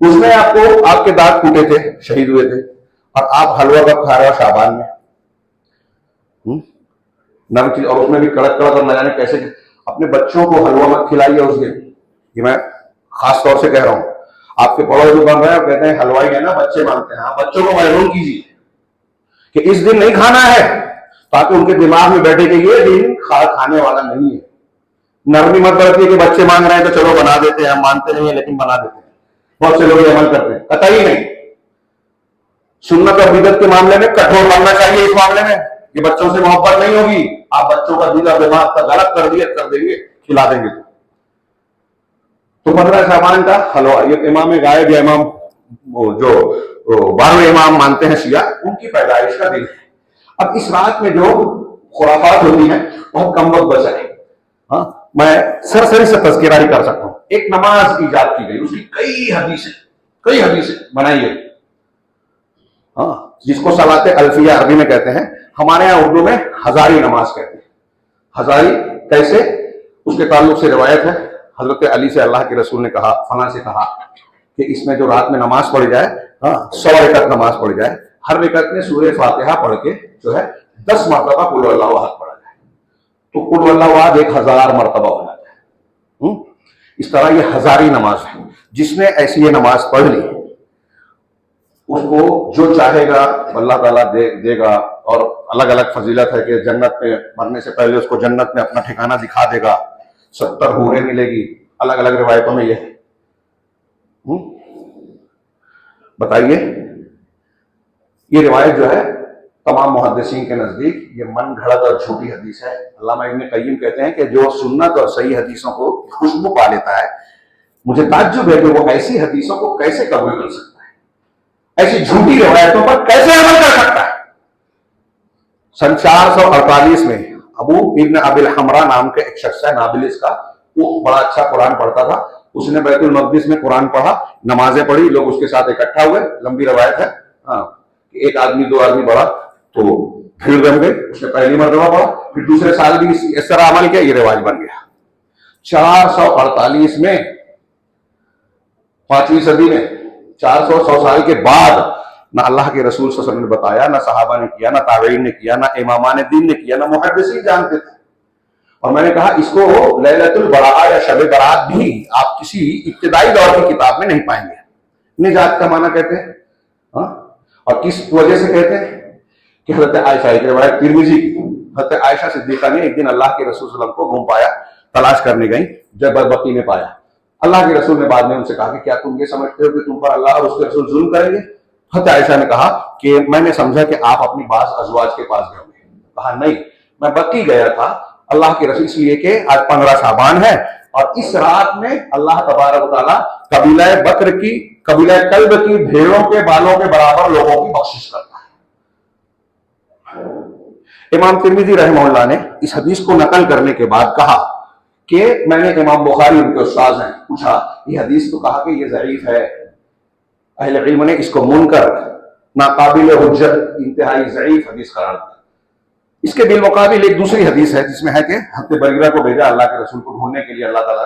اس میں آپ کو آپ کے دانت ٹوٹے تھے، شہید ہوئے تھے، اور آپ حلوہ کب کھا رہے ہو؟ شعبان میں، نرم چیز، اور اس میں بھی کڑک اور نہ جانے کیسے۔ اپنے بچوں کو حلوہ مت کھلائیے اس دن، کہ میں خاص طور سے کہہ رہا ہوں، آپ کے پڑوس جو بن رہے ہیں کہتے ہیں حلوائی ہے نا بچے مانگتے ہیں، ہاں بچوں کو محروم کیجیے کہ اس دن نہیں کھانا ہے، تاکہ ان کے دماغ میں بیٹھے کہ یہ دن کھانے والا نہیں ہے۔ نرمی مت برتیے کہ بچے مانگ رہے ہیں تو چلو بنا دیتے ہیں، ہم مانتے نہیں ہیں لیکن بنا دیتے ہیں، بہت سے لوگ یہ عمل کرتے ہیں، قطعی نہیں۔ سنت اور بدعت کے معاملے میں کٹھور بننا چاہیے، اس معاملے میں کہ بچوں سے محبت نہیں ہوگی، آپ بچوں کا دل اور دماغ کا غلط تربیت کر دیں گے، کھلا دیں گے۔ تو 15 شعبان کا حلوہ، یہ امام غائب یا امام جو 12 امام مانتے ہیں شیعہ، ان کی پیدائش کا دن ہے۔ اب اس رات میں جو خرافات ہوتی ہیں بہت کم وقت بچا ہے، ہاں میں سرسری سے تذکرہ ہی کر سکتا ہوں۔ ایک نماز ایجاد کی گئی، اس کی کئی حدیثیں بنائی گئی، ہاں جس کو صلاۃ الفیہ عربی میں کہتے ہیں، ہمارے یہاں اردو میں ہزاری نماز کہتے ہیں۔ ہزاری کیسے؟ اس کے تعلق سے روایت ہے، حضرت علی سے اللہ کے رسول نے کہا، فلاں سے کہا کہ اس میں جو رات میں نماز پڑھی جائے، 100 رکعت نماز پڑھی جائے، ہر رکعت میں سورہ فاتحہ پڑھ کے جو ہے 10 مرتبہ قل اللہ احد پڑھا جائے، تو قل اللہ احد 1000 مرتبہ ہو جاتا ہے۔ اس طرح یہ ہزاری نماز ہے۔ جس نے ایسی یہ نماز پڑھ لی، اس کو جو چاہے گا اللہ تعالیٰ دے گا، اور الگ الگ فضیلت ہے کہ جنت میں مرنے سے پہلے اس کو جنت میں اپنا ٹھکانہ دکھا دے گا، 70 حوریں ملے گی، الگ الگ روایتوں میں یہ ہے۔ بتائیے، یہ روایت جو ہے تمام محدثین کے نزدیک یہ من گھڑت اور جھوٹی حدیث ہے۔ علامہ ابن قیم کہتے ہیں کہ جو سنت اور صحیح حدیثوں کو خوشبو پا لیتا ہے، مجھے تعجب ہے کہ وہ ایسی حدیثوں کو کیسے قبول کر سکتا ہے، ایسی جھوٹی روایتوں پر کیسے عمل کر سکتا ہے۔ سن 448 میں ابو ابن ابی الحمرا نام کے ایک شخص ہے، نابلس کا، وہ بڑا اچھا قرآن پڑھتا تھا، اس نے بیت المقدس میں قرآن پڑھا، نمازیں پڑھی، لوگ اس کے ساتھ اکٹھا ہوئے، لمبی روایت ہے، کہ ایک آدمی 2 آدمی پڑھا تو بھیڑ جم گئی، اس نے پہلی مرتبہ پڑھا، پھر دوسرے سال بھی اس طرح عمل کیا، یہ رواج بن گیا۔ 448 میں، 5ویں صدی میں، 400 سال کے بعد، نہ اللہ کے رسول صلی اللہ علیہ وسلم نے بتایا، نہ صحابہ نے کیا، نہ تابعین نے کیا، نہ امامان دین نے کیا، نہ محدثین جانتے تھے۔ اور میں نے کہا اس کو لیلۃ البراء یا شب برات بھی آپ کسی ابتدائی دور کی کتاب میں نہیں پائیں گے۔ نجات کا معنی کہتے ہیں، اور کس وجہ سے کہتے ہیں کہ حضرت عائشہ کی روایت ترمذی کی، حضرت عائشہ صدیقہ نے ایک دن اللہ کے رسول صلی اللہ علیہ وسلم کو گم پایا، تلاش کرنے گئی، جب بقی میں پایا، اللہ کے رسول نے بعد میں ان سے کہا کہ کیا تم یہ سمجھتے ہو کہ تم پر اللہ اور اس کے رسول ظلم کریں گے؟ حضرت عائشہ نے کہا کہ میں نے سمجھا کہ آپ اپنی بعض ازواج کے پاس گئے ہوں گے۔ کہا نہیں، میں بقی گیا تھا اللہ کے رسول، اس لیے کہ آج 15 شعبان ہے، اور اس رات میں اللہ تبارک و تعالیٰ قبیلہ بکر کی، قبیلہ کلب کی بھیڑوں کے بالوں کے برابر لوگوں کی بخشش کرتا ہے۔ امام ترمذی رحمہ اللہ نے اس حدیث کو نقل کرنے کے بعد کہا کہ میں نے امام بخاری، ان کے استاذ ہیں، پوچھا یہ حدیث تو کہا کہ یہ ضعیف ہے، اہل علم نے اس کو منکر، ناقابل حجت، انتہائی ضعیف حدیث قرار دیا۔ اس کے بالمقابل ایک دوسری حدیث ہے جس میں ہے کہ حضرت بریرہ کو بھیجا اللہ کے رسول کو ڈھونڈنے کے لیے اللہ تعالیٰ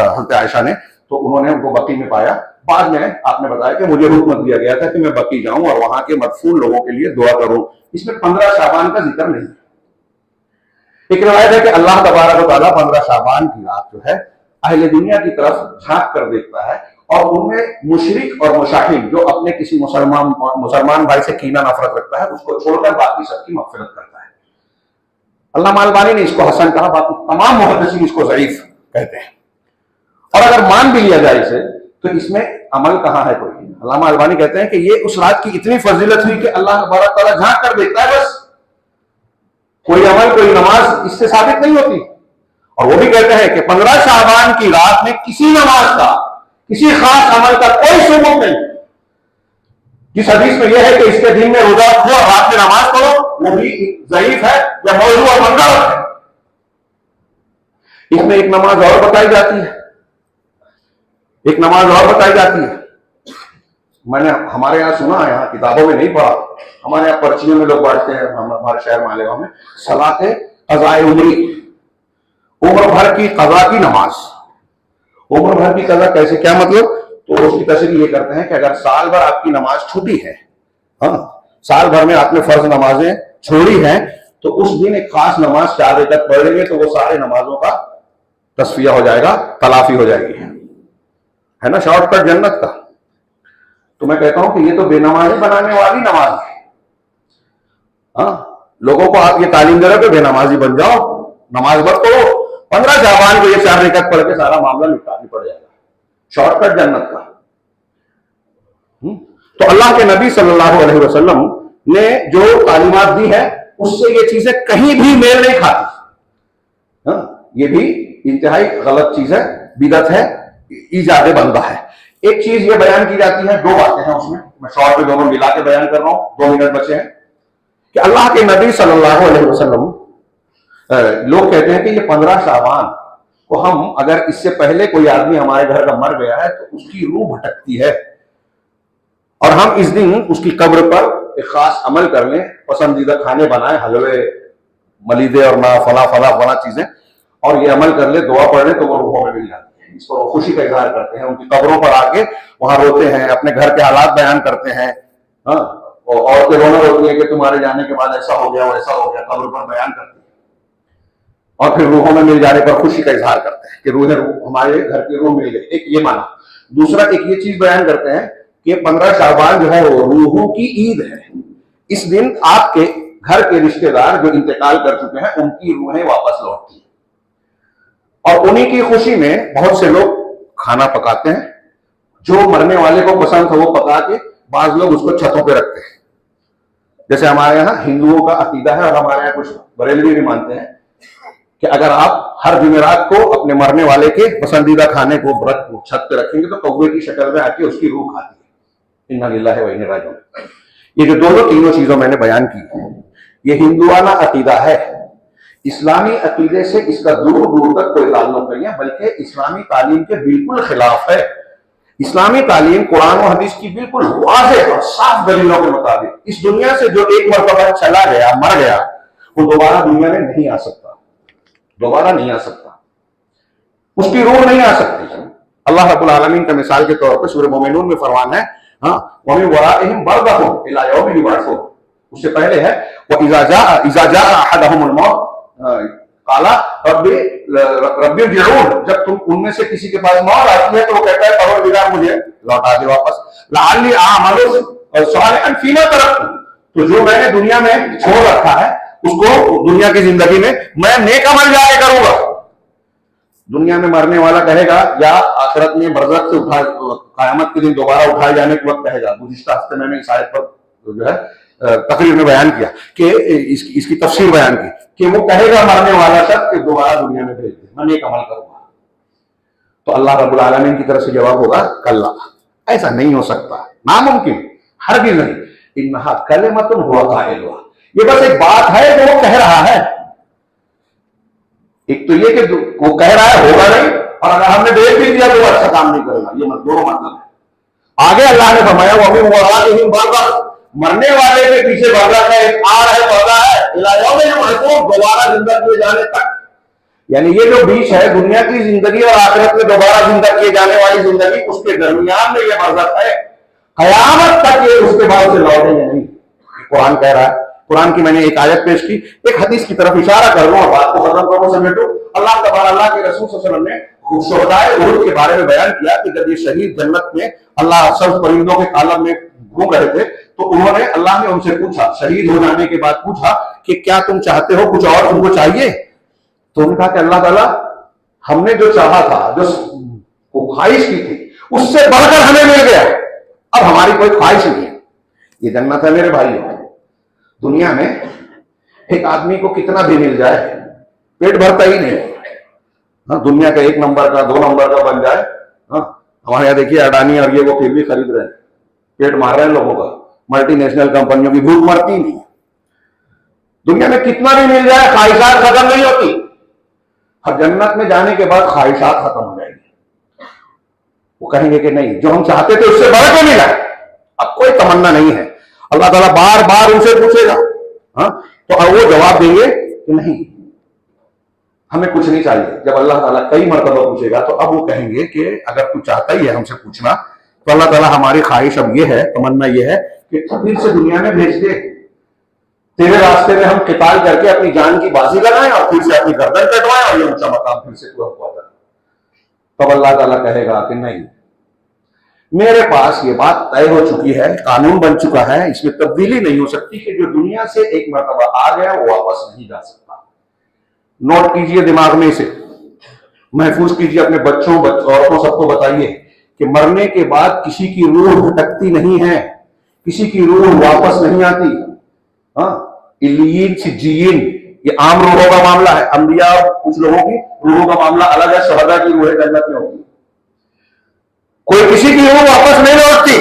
حضرت عائشہ نے، تو انہوں نے ان کو بقی میں پایا۔ بعد میں آپ نے بتایا کہ مجھے حکم دیا گیا تھا کہ میں بقی جاؤں اور وہاں کے مدفون لوگوں کے لیے دعا کروں۔ اس میں 15 شعبان کا ذکر نہیں ہے۔ ایک روایت ہے کہ اللہ تبارک و تعالیٰ 15 شعبان کی رات جو ہے اہل دنیا کی طرف جھانک کر دیکھتا ہے، اور ان میں مشرک اور مشاہد جو اپنے کسی مسلمان بھائی سے کینہ نفرت رکھتا ہے، اس کو چھوڑ کر باقی سب کی مغفرت کرتا ہے۔ علامہ البانی نے اس کو حسن کہا، باقی تمام محدثین اس کو ضعیف کہتے ہیں۔ اور اگر مان بھی لیا جائے اسے تو اس میں عمل کہاں ہے کوئی؟ علامہ البانی کہتے ہیں کہ یہ اس رات کی اتنی فضیلت ہوئی کہ اللہ تبارک تعالیٰ جھانک کر دیکھتا ہے، بس کوئی عمل، کوئی نماز اس سے ثابت نہیں ہوتی۔ اور وہ بھی کہتے ہیں کہ 15 شعبان کی رات میں کسی نماز کا، کسی خاص عمل کا کوئی ثبوت نہیں۔ جس حدیث میں یہ ہے کہ اس کے دن میں روزہ رکھو اور رات میں نماز پڑھو، وہ بھی ضعیف ہے یا موضوع اور منگڑ ہے۔ اس میں ایک نماز اور بتائی جاتی ہے، ایک نماز اور بتائی جاتی ہے، میں نے ہمارے یہاں سنا ہے، یہاں کتابوں میں نہیں پڑھا، ہمارے یہاں پرچیوں میں لوگ بانٹتے ہیں، ہمارے شہر مالیگاؤں میں، صلاۃ قضاء عمری، عمر بھر کی قضا کی نماز۔ عمر بھر کی قضا کیسے، کیا مطلب؟ تو اس کی تشریح یہ کرتے ہیں کہ اگر سال بھر آپ کی نماز چھوٹی ہے، سال بھر میں آپ نے فرض نمازیں چھوڑی ہیں، تو اس دن ایک خاص نماز 4 رکعت پڑھ لیں گے تو وہ سارے نمازوں کا تصفیہ ہو جائے گا، تلافی ہو جائے گی، ہے نا شارٹ کٹ جنت کا. تو میں کہتا ہوں کہ یہ تو بے نمازی بنانے والی نماز ہے. ہاں لوگوں کو آپ یہ تعلیم دے رہے کہ بے نمازی بن جاؤ, نماز مت پڑھو, 15 شعبان کو یہ 4 رکعت پڑھ کے سارا معاملہ نپٹانا پڑ جائے گا, شارٹ کٹ جنت کا. تو اللہ کے نبی صلی اللہ علیہ وسلم نے جو تعلیمات دی ہے اس سے یہ چیزیں کہیں بھی میل نہیں کھاتی. یہ بھی انتہائی غلط چیز ہے, بدعت ہے, ایجاد بندہ ہے. ایک چیز یہ بیان کی جاتی ہے, 2 باتیں ہیں اس میں شارٹ میں دونوں ملا کے بیان کر رہا ہوں, 2 منٹ بچے ہیں, کہ اللہ کے نبی صلی اللہ علیہ وسلم, لوگ کہتے ہیں کہ یہ 15 شعبان کو ہم اگر اس سے پہلے کوئی آدمی ہمارے گھر کا مر گیا ہے تو اس کی روح بھٹکتی ہے, اور ہم اس دن اس کی قبر پر ایک خاص عمل کر لیں, پسندیدہ کھانے بنائیں, حلوے ملیدے اور نہ فلاں چیزیں, اور یہ عمل کر لیں, دعا پڑھ لیں, تو وہ روحوں میں مل جاتی ہے. اس پر وہ خوشی کا اظہار کرتے ہیں, ان کی قبروں پر آ کے وہاں روتے ہیں, اپنے گھر کے حالات بیان کرتے ہیں. ہاں عورتیں رونا روتی ہیں کہ تمہارے جانے کے بعد ایسا ہو گیا ویسا ہو گیا, قبر پر بیان کرتے ہیں, اور پھر روحوں میں مل جانے پر خوشی کا اظہار کرتے ہیں کہ روح ہمارے گھر کی روح مل گئی. ایک یہ معنی. دوسرا ایک یہ چیز بیان کرتے ہیں کہ 15 شعبان جو ہے وہ روحوں کی عید ہے. اس دن آپ کے گھر کے رشتہ دار جو انتقال کر چکے ہیں ان کی روحیں واپس لوٹتی ہیں, اور انہی کی خوشی میں بہت سے لوگ کھانا پکاتے ہیں, جو مرنے والے کو پسند تھا وہ پکا کے بعض لوگ اس کو چھتوں پہ رکھتے ہیں. جیسے ہمارے یہاں ہندوؤں کا عقیدہ ہے, اور ہمارے یہاں کچھ بریلوی بھی مانتے ہیں کہ اگر آپ ہر جمعرات کو اپنے مرنے والے کے پسندیدہ کھانے کو چھت پہ رکھیں گے تو کوے کی شکل میں آ کے اس کی روح کھاتی ہے. انا للہ و انا الیہ راجعون. یہ جو تینوں چیزوں میں نے بیان کی, یہ ہندوانہ عقیدہ ہے. اسلامی عقیدے سے اس کا دور دور تک کوئی تعلق نہیں ہے, بلکہ اسلامی تعلیم کے بالکل خلاف ہے. اسلامی تعلیم قرآن و حدیث کی بالکل واضح اور صاف دلیلوں کے مطابق اس دنیا سے جو ایک مرتبہ چلا گیا, مر گیا, وہ دوبارہ دنیا میں نہیں آ سکتا, دوبارہ نہیں آ سکتا, اس کی روح نہیں آ سکتی. اللہ رب العالمین کا مثال کے طور پر سورہ مومنون میں فرمان ہے, ہاں وَمِن وَرَائِهِمْ بَرْزَخٌ إِلَىٰ يَوْمِ يُبْعَثُونَ. اس سے پہلے ہے وَإِذَا جَاءَ أَحَدَهُمُ الْمَوْتُ قَالَ رَبِّ ارْجِعُونِ. جب تم ان میں سے کسی کے پاس موت آتی ہے تو وہ کہتا ہے پروردگار مجھے لوٹا دے واپس, لَعَلِّي أَعْمَلُ صَالِحًا فِيمَا تَرَكْتُ. تو جو میں نے دنیا میں چھوڑ رکھا ہے اس کو دنیا کی زندگی میں نیک عمل جا کے کروں گا. دنیا میں مرنے والا کہے گا, یا آخرت میں برزخ سے قیامت کے دن دوبارہ اٹھائے جانے کے وقت کہے گا. گزشتہ ہفتے میں نے اس آیت پر جو ہے تقریر میں بیان کیا کہ اس کی تفسیر بیان کی کہ وہ کہے گا مرنے والا شخص کہ دوبارہ دنیا میں بھیج دے, میں نیک عمل کروں گا. تو اللہ رب العالمین کی طرف سے جواب ہوگا کلا, ایسا نہیں ہو سکتا, ناممکن, ہرگز نہیں. انہا کلمۃ ہوا قائلها, یہ بس ایک بات ہے جو وہ کہہ رہا ہے. ایک تو یہ کہ وہ کہہ رہا ہے ہوگا نہیں, اور اگر ہم نے دیکھ بھی دیا تو وہ اچھا کام نہیں کرے گا. یہ دونوں مطلب ہے. آگے اللہ نے فرمایا وَمِن وَرَائِهِمْ بَرْزَخٌ, مرنے والے کے پیچھے برزخ ہے, ایک آڑ ہے, پردہ ہے, إِلَىٰ يَوْمِ يُبْعَثُونَ, دوبارہ زندہ کیے جانے تک. یعنی یہ جو بیچ ہے دنیا کی زندگی اور آخرت میں دوبارہ زندہ کیے جانے والی زندگی, اس کے درمیان میں یہ برزخ ہے. قیامت تک یہ اس کے بعد سے لوٹیں گے نہیں. قرآن کہہ رہا ہے. قرآن کی میں نے ایک آیت پیش کی, ایک حدیث کی طرف اشارہ کر لوں اور بات کو ختم کروں سمیٹو. اللہ تبارک اللہ کے رسول صلی اللہ علیہ وسلم نے شہدائے احد کے بارے میں بیان کیا کہ جب یہ شہید جنت میں اللہ سبز پرندوں کے عالم میں گھوم رہے تھے تو انہوں نے, اللہ نے ان سے پوچھا, شہید ہو جانے کے بعد پوچھا کہ کیا تم چاہتے ہو کچھ اور تم کو چاہیے؟ تو انہوں نے کہا کہ اللہ تعالیٰ ہم نے جو چاہا تھا, جو خواہش کی تھی, اس سے بڑھ کر ہمیں مل گیا, اب ہماری کوئی خواہش نہیں ہے. یہ جنت ہے میرے بھائی. دنیا میں ایک آدمی کو کتنا بھی مل جائے پیٹ بھرتا ہی نہیں. دنیا کا 1 نمبر کا 2 نمبر کا بن جائے, ہمارے یہاں دیکھیے اڈانی اور یہ وہ پھر بھی خرید رہے ہیں, پیٹ مار رہے ہیں لوگوں کا. ملٹی نیشنل کمپنیوں کی بھوک مرتی نہیں. دنیا میں کتنا بھی مل جائے خواہشات ختم نہیں ہوتی. اور جنت میں جانے کے بعد خواہشات ختم ہو جائیں گی. وہ کہیں گے کہ نہیں, جو ہم چاہتے تھے اس سے بڑھ کے ملا, اب کوئی تمنا نہیں ہے. اللہ تعالیٰ بار بار ان سے پوچھے گا, تو وہ جواب دیں گے کہ نہیں ہمیں کچھ نہیں چاہیے. جب اللہ تعالیٰ کئی مرتبہ پوچھے گا تو اب وہ کہیں گے کہ اگر تو چاہتا ہی ہے ہم سے پوچھنا تو اللہ تعالیٰ ہماری خواہش اب یہ ہے, تمنا یہ ہے کہ پھر سے دنیا میں بھیج دے, تیرے راستے میں ہم قتال کر کے اپنی جان کی بازی لگائیں اور پھر سے اپنی گردن کٹوائیں اور یہ اونچا مقام پھر سے تو ہم کو. تب اللہ تعالیٰ کہے گا کہ نہیں, میرے پاس یہ بات طے ہو چکی ہے، قانون بن چکا ہے، اس میں تبدیلی نہیں ہو سکتی کہ جو دنیا سے ایک مرتبہ آ گیا وہ واپس نہیں جا سکتا۔ نوٹ کیجئے دماغ میں اسے، محفوظ کیجئے اپنے بچوں عورتوں سب کو بتائیے کہ مرنے کے بعد کسی کی روح بھٹکتی نہیں ہے، کسی کی روح واپس نہیں آتی۔ ہاں، علیین سجین یہ عام روحوں کا معاملہ ہے، انبیاء اور کچھ لوگوں کی روحوں کا معاملہ الگ ہے، شہداء کی روحیں جنت میں ہوتی، کوئی کسی کی روح واپس نہیں لوٹتی۔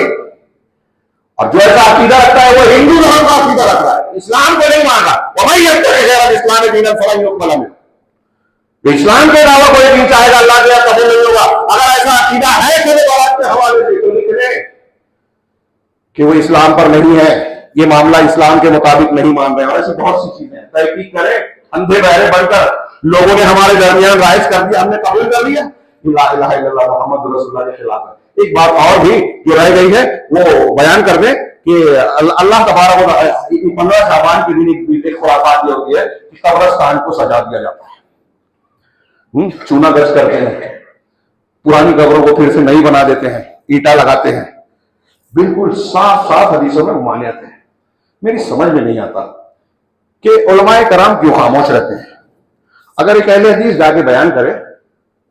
اور جو ایسا عقیدہ رکھتا ہے وہ ہندو دھرم کا عقیدہ رکھ رہا ہے، اسلام کو نہیں مان رہا۔ وَمَن يَبْتَغِ غَيْرَ الْإِسْلَامِ دِينًا فَلَن يُقْبَلَ مِنْهُ، جو اسلام کے علاوہ کوئی دین چاہے گا اللہ کے یہاں قبول نہیں ہوگا۔ اگر ایسا عقیدہ ہے کہ بات کے حوالے سے تو لکھ لیں کہ وہ اسلام پر نہیں ہے، یہ معاملہ اسلام کے مطابق نہیں مان رہے ہیں۔ اور ایسی بہت سی چیزیں ہیں، تحقیق کریں، اندھے بہرے بن کر لوگوں نے ہمارے درمیان رائج کر دیا، ہم نے قبول کر لیا لا الہ الا اللہ محمد رسول اللہ کے خلاف ہے۔ ایک بات اور بھی جو رہ گئی ہے وہ بیان کر دیں کہ اللہ تبارک و تعالی 15 شعبان کے دن ایک خرافات یہ ہوتی ہے کہ قبرستان کو سجا دیا جاتا ہے، چونا گز کرتے ہیں، پرانی قبروں کو پھر سے نئی بنا دیتے ہیں، اینٹا لگاتے ہیں، بالکل صاف صاف حدیثوں میں ممانعت ہے۔ میری سمجھ میں نہیں آتا کہ علماء کرام کیوں خاموش رہتے ہیں۔ اگر ایک اہل حدیث جا کے بیان کرے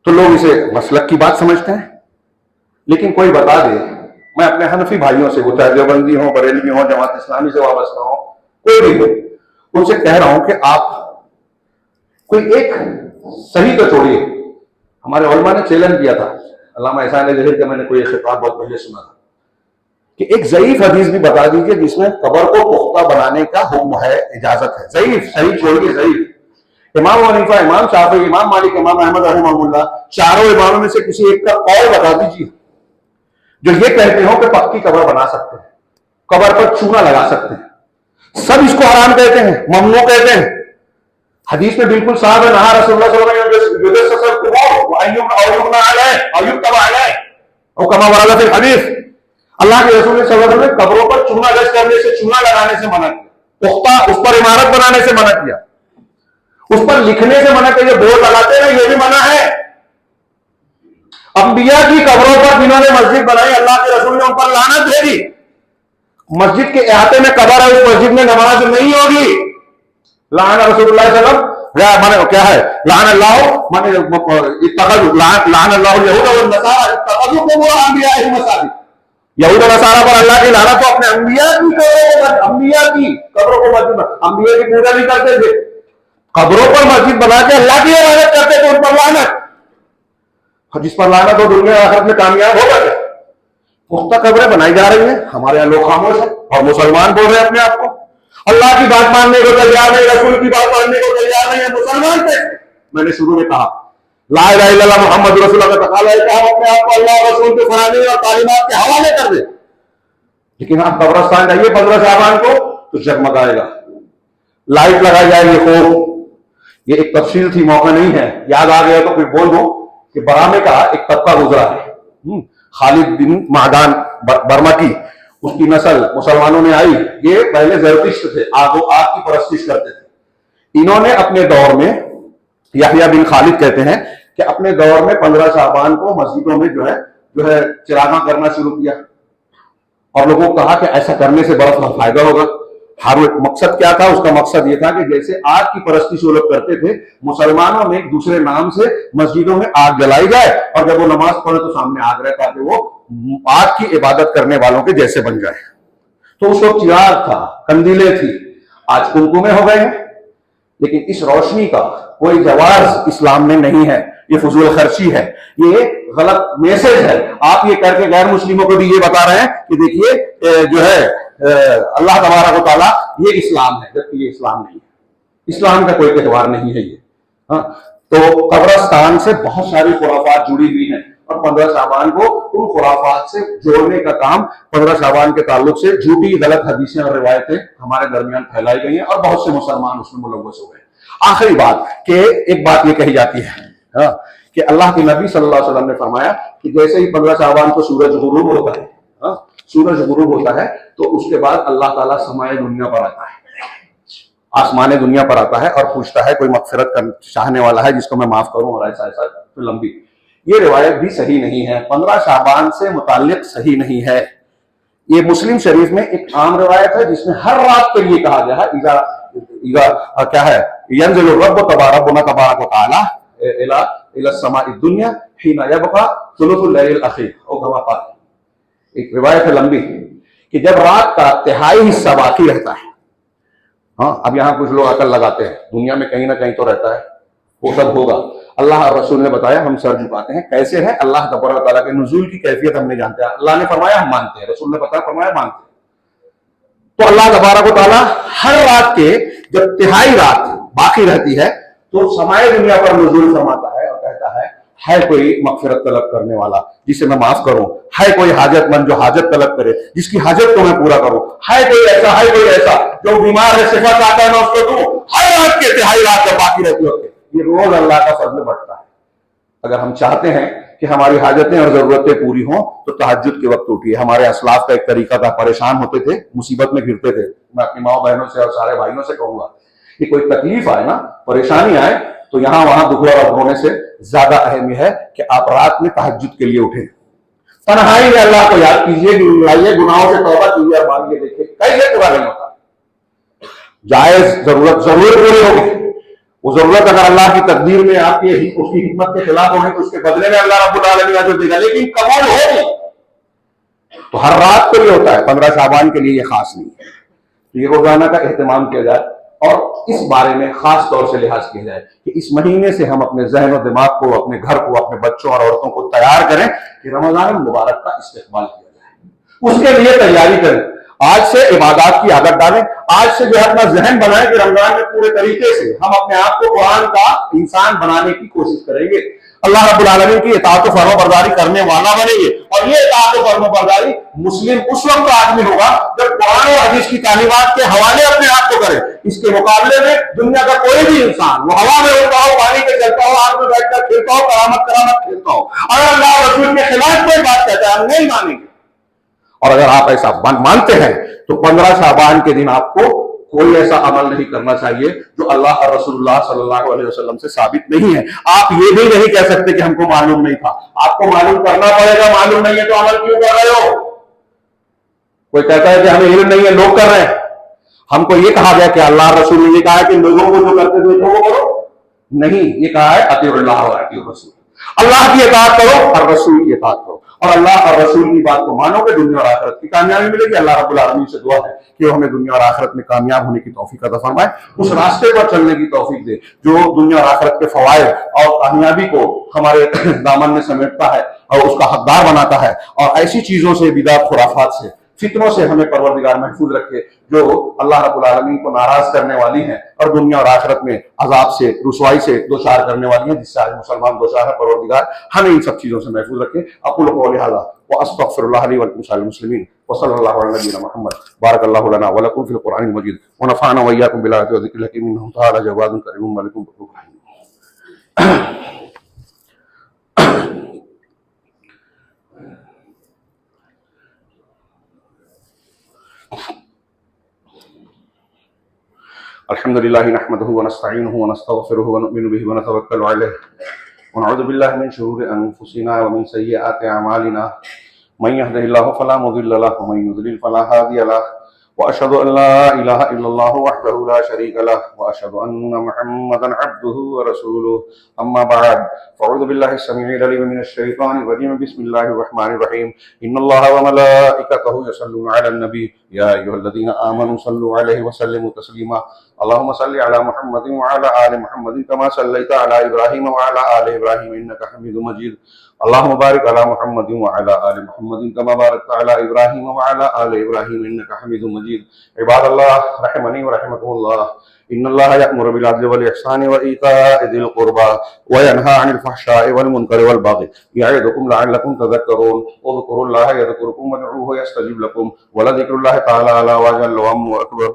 تو لوگ اسے مسلک کی بات سمجھتے ہیں، لیکن کوئی بتا دے، میں اپنے حنفی بھائیوں سے، وہ چاہے دیوبندی ہوں، بریلوی ہوں، جماعت اسلامی سے وابستہ ہوں، کوئی بھی ہو، ان سے کہہ رہا ہوں کہ آپ کوئی ایک صحیح تو چھوڑیے، ہمارے علماء نے چیلنج کیا تھا، علامہ احسان ظہیر کا میں نے کوئی خطاب بہت پہلے سنا تھا کہ ایک ضعیف حدیث بھی بتا دیجیے جس میں قبر کو پختہ بنانے کا حکم ہے، اجازت ہے، ضعیف، صحیح چھوڑیے ضعیف۔ امام حنیفہ، امام شافعی، امام مالک، امام احمد رحمہ اللہ، چاروں اماموں میں سے کسی ایک کا قول بتا دیجیے جو یہ کہتے ہو کہ پکی قبر بنا سکتے ہیں، قبر پر چونا لگا سکتے ہیں، سب اس کو حرام کہتے ہیں، ممنوع کہتے ہیں۔ حدیث میں بالکل صاحب ہے، نہا رسول اللہ صلی اللہ علیہ وسلم حدیث، اللہ کے رسول صلی اللہ علیہ وسلم نے قبروں پر چونا گز کرنے سے، چونا لگانے سے منع کیا، پختہ اس پر عمارت بنانے سے منع کیا، اس پر لکھنے سے منع کیا، یہ بورڈ لگاتے ہیں یہ بھی منع ہے۔ انبیاء کی قبروں پر جنہوں نے مسجد بنائی اللہ کے رسول نے ان پر لعنت بھیجی، مسجد کے احاطے میں قبر ہے، اس مسجد میں نماز نہیں ہوگی، لعن رسول اللہ صلی اللہ علیہ وسلم، کیا ہے لعن اللہ لعن اللہ اليہود والنصارى اتخذوا قبور انبیائهم مساجد، یہود و نصارہ پر اللہ کی لعنت، تو اپنے انبیاء کی قبروں کو مسجد، انبیاء کی پوجا نہیں کرتے تھے، قبروں پر مسجد بنا کے اللہ کی عبادت کرتے تھے، ان پر لعنت، جس پر لعنت ہو دنیا آخرت میں کامیاب ہوگا کیا؟ پختہ قبریں بنائی جا رہی ہیں، ہمارے یہاں لوگ خاموش ہیں اور مسلمان بول رہے ہیں اپنے آپ کو، اللہ کی بات ماننے کو تیار نہیں، رسول کی بات ماننے کو تیار نہیں ہے، مسلمان تھے۔ میں نے شروع میں کہا لا الہ الا اللہ محمد رسول اللہ کا تقاضا ہے کہ ہم اپنے آپ کو اللہ رسول کے فرامین اور تعلیمات کے حوالے کر دیں، لیکن آپ قبرستان جائیے 15 شعبان کو تو جگمگائے گا، لائٹ لگائی جائے گی، خوب، یہ ایک تفصیل تھی، موقع نہیں ہے، یاد آ گیا تو پھر بول دوں کہ برامے کا ایک طبقہ گزرا ہے، خالد بن معدان برما کی، اس کی نسل مسلمانوں میں آئی، یہ پہلے زرتشت تھے، آگ کی پرستش کرتے تھے، انہوں نے اپنے دور میں، یحییٰ بن خالد کہتے ہیں کہ اپنے دور میں 15 شعبان کو مسجدوں میں جو ہے چراغاں کرنا شروع کیا، اور لوگوں کو کہا کہ ایسا کرنے سے بڑا فائدہ ہوگا۔ ہر مقصد کیا تھا؟ اس کا مقصد یہ تھا کہ جیسے آگ کی پرستش وہ لوگ کرتے تھے، مسلمانوں نے ایک دوسرے نام سے مسجدوں میں آگ جلائی جائے، اور جب وہ نماز پڑھے تو سامنے آگ رہے تاکہ وہ آگ کی عبادت کرنے والوں کے جیسے بن جائے۔ تو اس وقت چراغ تھا، کندیلیں تھی، آج کنکمے ہو گئے ہیں، لیکن اس روشنی کا کوئی جواز اسلام میں نہیں ہے، یہ فضول خرچی ہے، یہ غلط میسج ہے۔ آپ یہ کر کے غیر مسلموں کو بھی یہ بتا رہے ہیں کہ دیکھیے جو ہے اللہ تبارک و تعالیٰ یہ اسلام ہے، جبکہ یہ اسلام نہیں ہے، اسلام کا کوئی تہوار نہیں ہے یہ۔ ہاں، تو قبرستان سے بہت ساری خرافات جڑی ہوئی ہیں، اور 15 شعبان کو ان خرافات سے جوڑنے کا کام 15 شعبان کے تعلق سے جھوٹی غلط حدیثیں اور روایتیں ہمارے درمیان پھیلائی گئی ہیں، اور بہت سے مسلمان اس میں ملوث ہو گئے۔ آخری بات کہ ایک بات یہ کہی جاتی ہے کہ اللہ کے نبی صلی اللہ علیہ وسلم نے فرمایا کہ جیسے ہی 15 شعبان کو سورج غروب ہوتا ہے، سورج غروب ہوتا ہے تو اس کے بعد اللہ تعالیٰ سمائے دنیا پر آتا ہے، آسمان دنیا پر آتا ہے اور پوچھتا ہے کوئی مغفرت چاہنے والا ہے جس کو میں معاف کروں، اور ایسا ایسا لمبی یہ روایت بھی صحیح نہیں ہے، 15 شعبان سے متعلق صحیح نہیں ہے۔ یہ مسلم شریف میں ایک عام روایت ہے جس میں ہر رات کے لیے کہا گیا ہے کیا ہے ینزل الرب ربنا تبارک و تعالی الى السماء الدنیا حين يبقى ثلث الليل الاخير او كما قال۔ ایک روایت ہے لمبی کہ جب رات کا تہائی حصہ باقی رہتا ہے، ہاں اب یہاں کچھ لوگ عقل لگاتے ہیں دنیا میں کہیں نہ کہیں تو رہتا ہے، وہ سب ہوگا۔ اللہ اور رسول نے بتایا، ہم سر جھکاتے ہیں۔ کیسے ہے؟ اللہ تبارک و تعالیٰ کے نزول کی کیفیت ہم نہیں جانتے، اللہ نے فرمایا ہم مانتے ہیں، رسول نے بتایا فرمایا مانتے ہیں۔ تو اللہ تبارک و تعالیٰ ہر رات کے جب تہائی رات باقی رہتی ہے تو سمائے دنیا پر نزول فرماتا ہے اور کہتا ہے کوئی مغفرت طلب کرنے والا جسے میں معاف کروں، ہے کوئی حاجت مند جو حاجت طلب کرے جس کی حاجت کو میں پورا کروں، ہے کوئی ایسا جو بیمار ہے شفا چاہتا ہے میں اس کو دوں۔ ہر رات کے تہائی رات جب باقی رہتی ہے یہ روز اللہ کا فضل بڑھتا ہے۔ اگر ہم چاہتے ہیں کہ ہماری حاجتیں اور ضرورتیں پوری ہوں تو تہجد کے وقت اٹھیے۔ ہمارے اسلاف کا ایک طریقہ تھا، پریشان ہوتے تھے، مصیبت میں گرتے تھے۔ میں اپنی ماں بہنوں سے اور سارے بھائیوں سے کہوں گا کہ کوئی تکلیف آئے نا، پریشانی آئے تو یہاں وہاں دکھڑا اور رونے سے زیادہ اہم یہ ہے کہ آپ رات میں تہجد کے لیے اٹھیں، تنہائی میں اللہ کو یاد کیجیے، لائیے، گناہوں سے توبہ کیجیے اور مانگیے، دیکھیے کیسے پورا نہیں ہوتا۔ جائز ضرورت ضرور پوری ہوگی، وہ ضرورت اگر اللہ کی تقدیر میں آپ کی اس کی حکمت کے خلاف ہوگی تو اس کے بدلے میں اللہ رب العالمین اجر دے گا، لیکن قبول ہوگی تو ہر رات کے لیے ہوتا ہے، 15 شعبان کے لیے یہ خاص نہیں ہے۔ تو یہ روزانہ کا اہتمام کیا جائے اور اس بارے میں خاص طور سے لحاظ کیا جائے کہ اس مہینے سے ہم اپنے ذہن و دماغ کو، اپنے گھر کو، اپنے بچوں اور عورتوں کو تیار کریں کہ رمضان المبارک کا استقبال کیا جائے، اس کے لیے تیاری کریں۔ آج سے عبادات کی عادت ڈالیں، آج سے جو ہے اپنا ذہن بنائیں کہ رمضان میں پورے طریقے سے ہم اپنے آپ کو قرآن کا انسان بنانے کی کوشش کریں گے، اللہ رب العالمین کی اطاعت و فرما برداری کرنے والا بنیں گے۔ اور یہ اطاعت و فرما برداری مسلم اس وقت آدمی ہوگا جب قرآن اور حدیث کی تعلیمات کے حوالے اپنے آپ کو کرے۔ اس کے مقابلے میں دنیا کا کوئی بھی انسان، وہ ہوا میں اڑتا ہو، پانی پہ چلتا ہو، آگ میں بیٹھ کر کھیلتا ہو، کرامت کھیلتا ہو، اگر اللہ اور رسول کے خلاف کوئی بات کہتا ہے ہم نہیں مانیں گے۔ اور اگر آپ ایسا مانتے ہیں تو 15 شعبان کے دن آپ کو کوئی ایسا عمل نہیں کرنا چاہیے جو اللہ اور رسول اللہ صلی اللہ علیہ وسلم سے ثابت نہیں ہے۔ آپ یہ بھی نہیں کہہ سکتے کہ ہم کو معلوم نہیں تھا، آپ کو معلوم کرنا پڑے گا۔ معلوم نہیں ہے تو عمل کیوں کر رہے ہو؟ کوئی کہتا ہے کہ ہمیں علم نہیں ہے، لوگ کر رہے ہیں۔ ہم کو یہ کہا گیا کہ اللہ رسول نے یہ کہا ہے کہ لوگوں کو جو کرتے تھے وہ کرو، نہیں، یہ کہا ہے اطیعوا اللہ و اطیعوا الرسول، اللہ کی اطاعت کرو اور رسول کی اطاعت کرو، اور اللہ اور رسول کی بات کو مانو کہ دنیا اور آخرت کی کامیابی ملے گی۔ اللہ رب العالمین سے دعا ہے کہ وہ ہمیں دنیا اور آخرت میں کامیاب ہونے کی توفیق عطا فرمائے، اس راستے پر چلنے کی توفیق دے جو دنیا اور آخرت کے فوائد اور کامیابی کو ہمارے دامن میں سمیٹتا ہے اور اس کا حقدار بناتا ہے، اور ایسی چیزوں سے، بدعت، خرافات سے، فتنوں سے ہمیں پروردگار محفوظ رکھے جو اللہ رب العالمین کو ناراض کرنے والی ہیں اور دنیا اور آخرت میں عذاب سے، رسوائی سے دوچار کرنے والی ہیں، جس سے آج مسلمان دوچار ہے۔ پروردگار ہمیں ان سب چیزوں سے محفوظ رکھے۔ اقول قولی ھذا واستغفر اللہ لی ولکم سائر المسلمین وصلی اللہ علی نبینا محمد۔ بارک اللہ لنا ولکم فی القرآن المجید ونفعنا وإیاکم بالآیات والذکر الحکیم انہ تعالی جواد کریم ملک غفور رحیم۔ الحمد لله نحمده ونستعينه ونستغفره ونؤمن به ونتوكل عليه ونعوذ بالله من شرور أنفسنا ومن سيئات أعمالنا من يهده الله فلا مضل له ومن يضلل فلا هادي له وأشهد أن لا إله إلا الله وحده لا شريك له وأشهد أن محمدا عبده ورسوله أما بعد فأعوذ بالله السميع العليم من الشيطان الرجيم بسم الله الرحمن الرحيم إن الله وملائكته يصلون على النبي يا أيها الذين آمنوا صلوا عليه وسلموا تسليما اللهم صل على محمد وعلى آل محمد كما صليت على إبراهيم وعلى آل إبراهيم إنك حميد مجيد اللهم بارك على محمد وعلى آل محمد كما باركت على إبراهيم وعلى آل إبراهيم إنك حميد مجيد عباد الله رحمني ورحمكم الله إن الله يأمر بالعدل والإحسان وإيتاء ذي القربى وينهى عن الفحشاء والمنكر والبغي يعظكم لعلكم تذكرون اذكروا الله يذكركم وادعوه يستجب لكم ولذكر الله تعالى أعلى وأجل وأكبر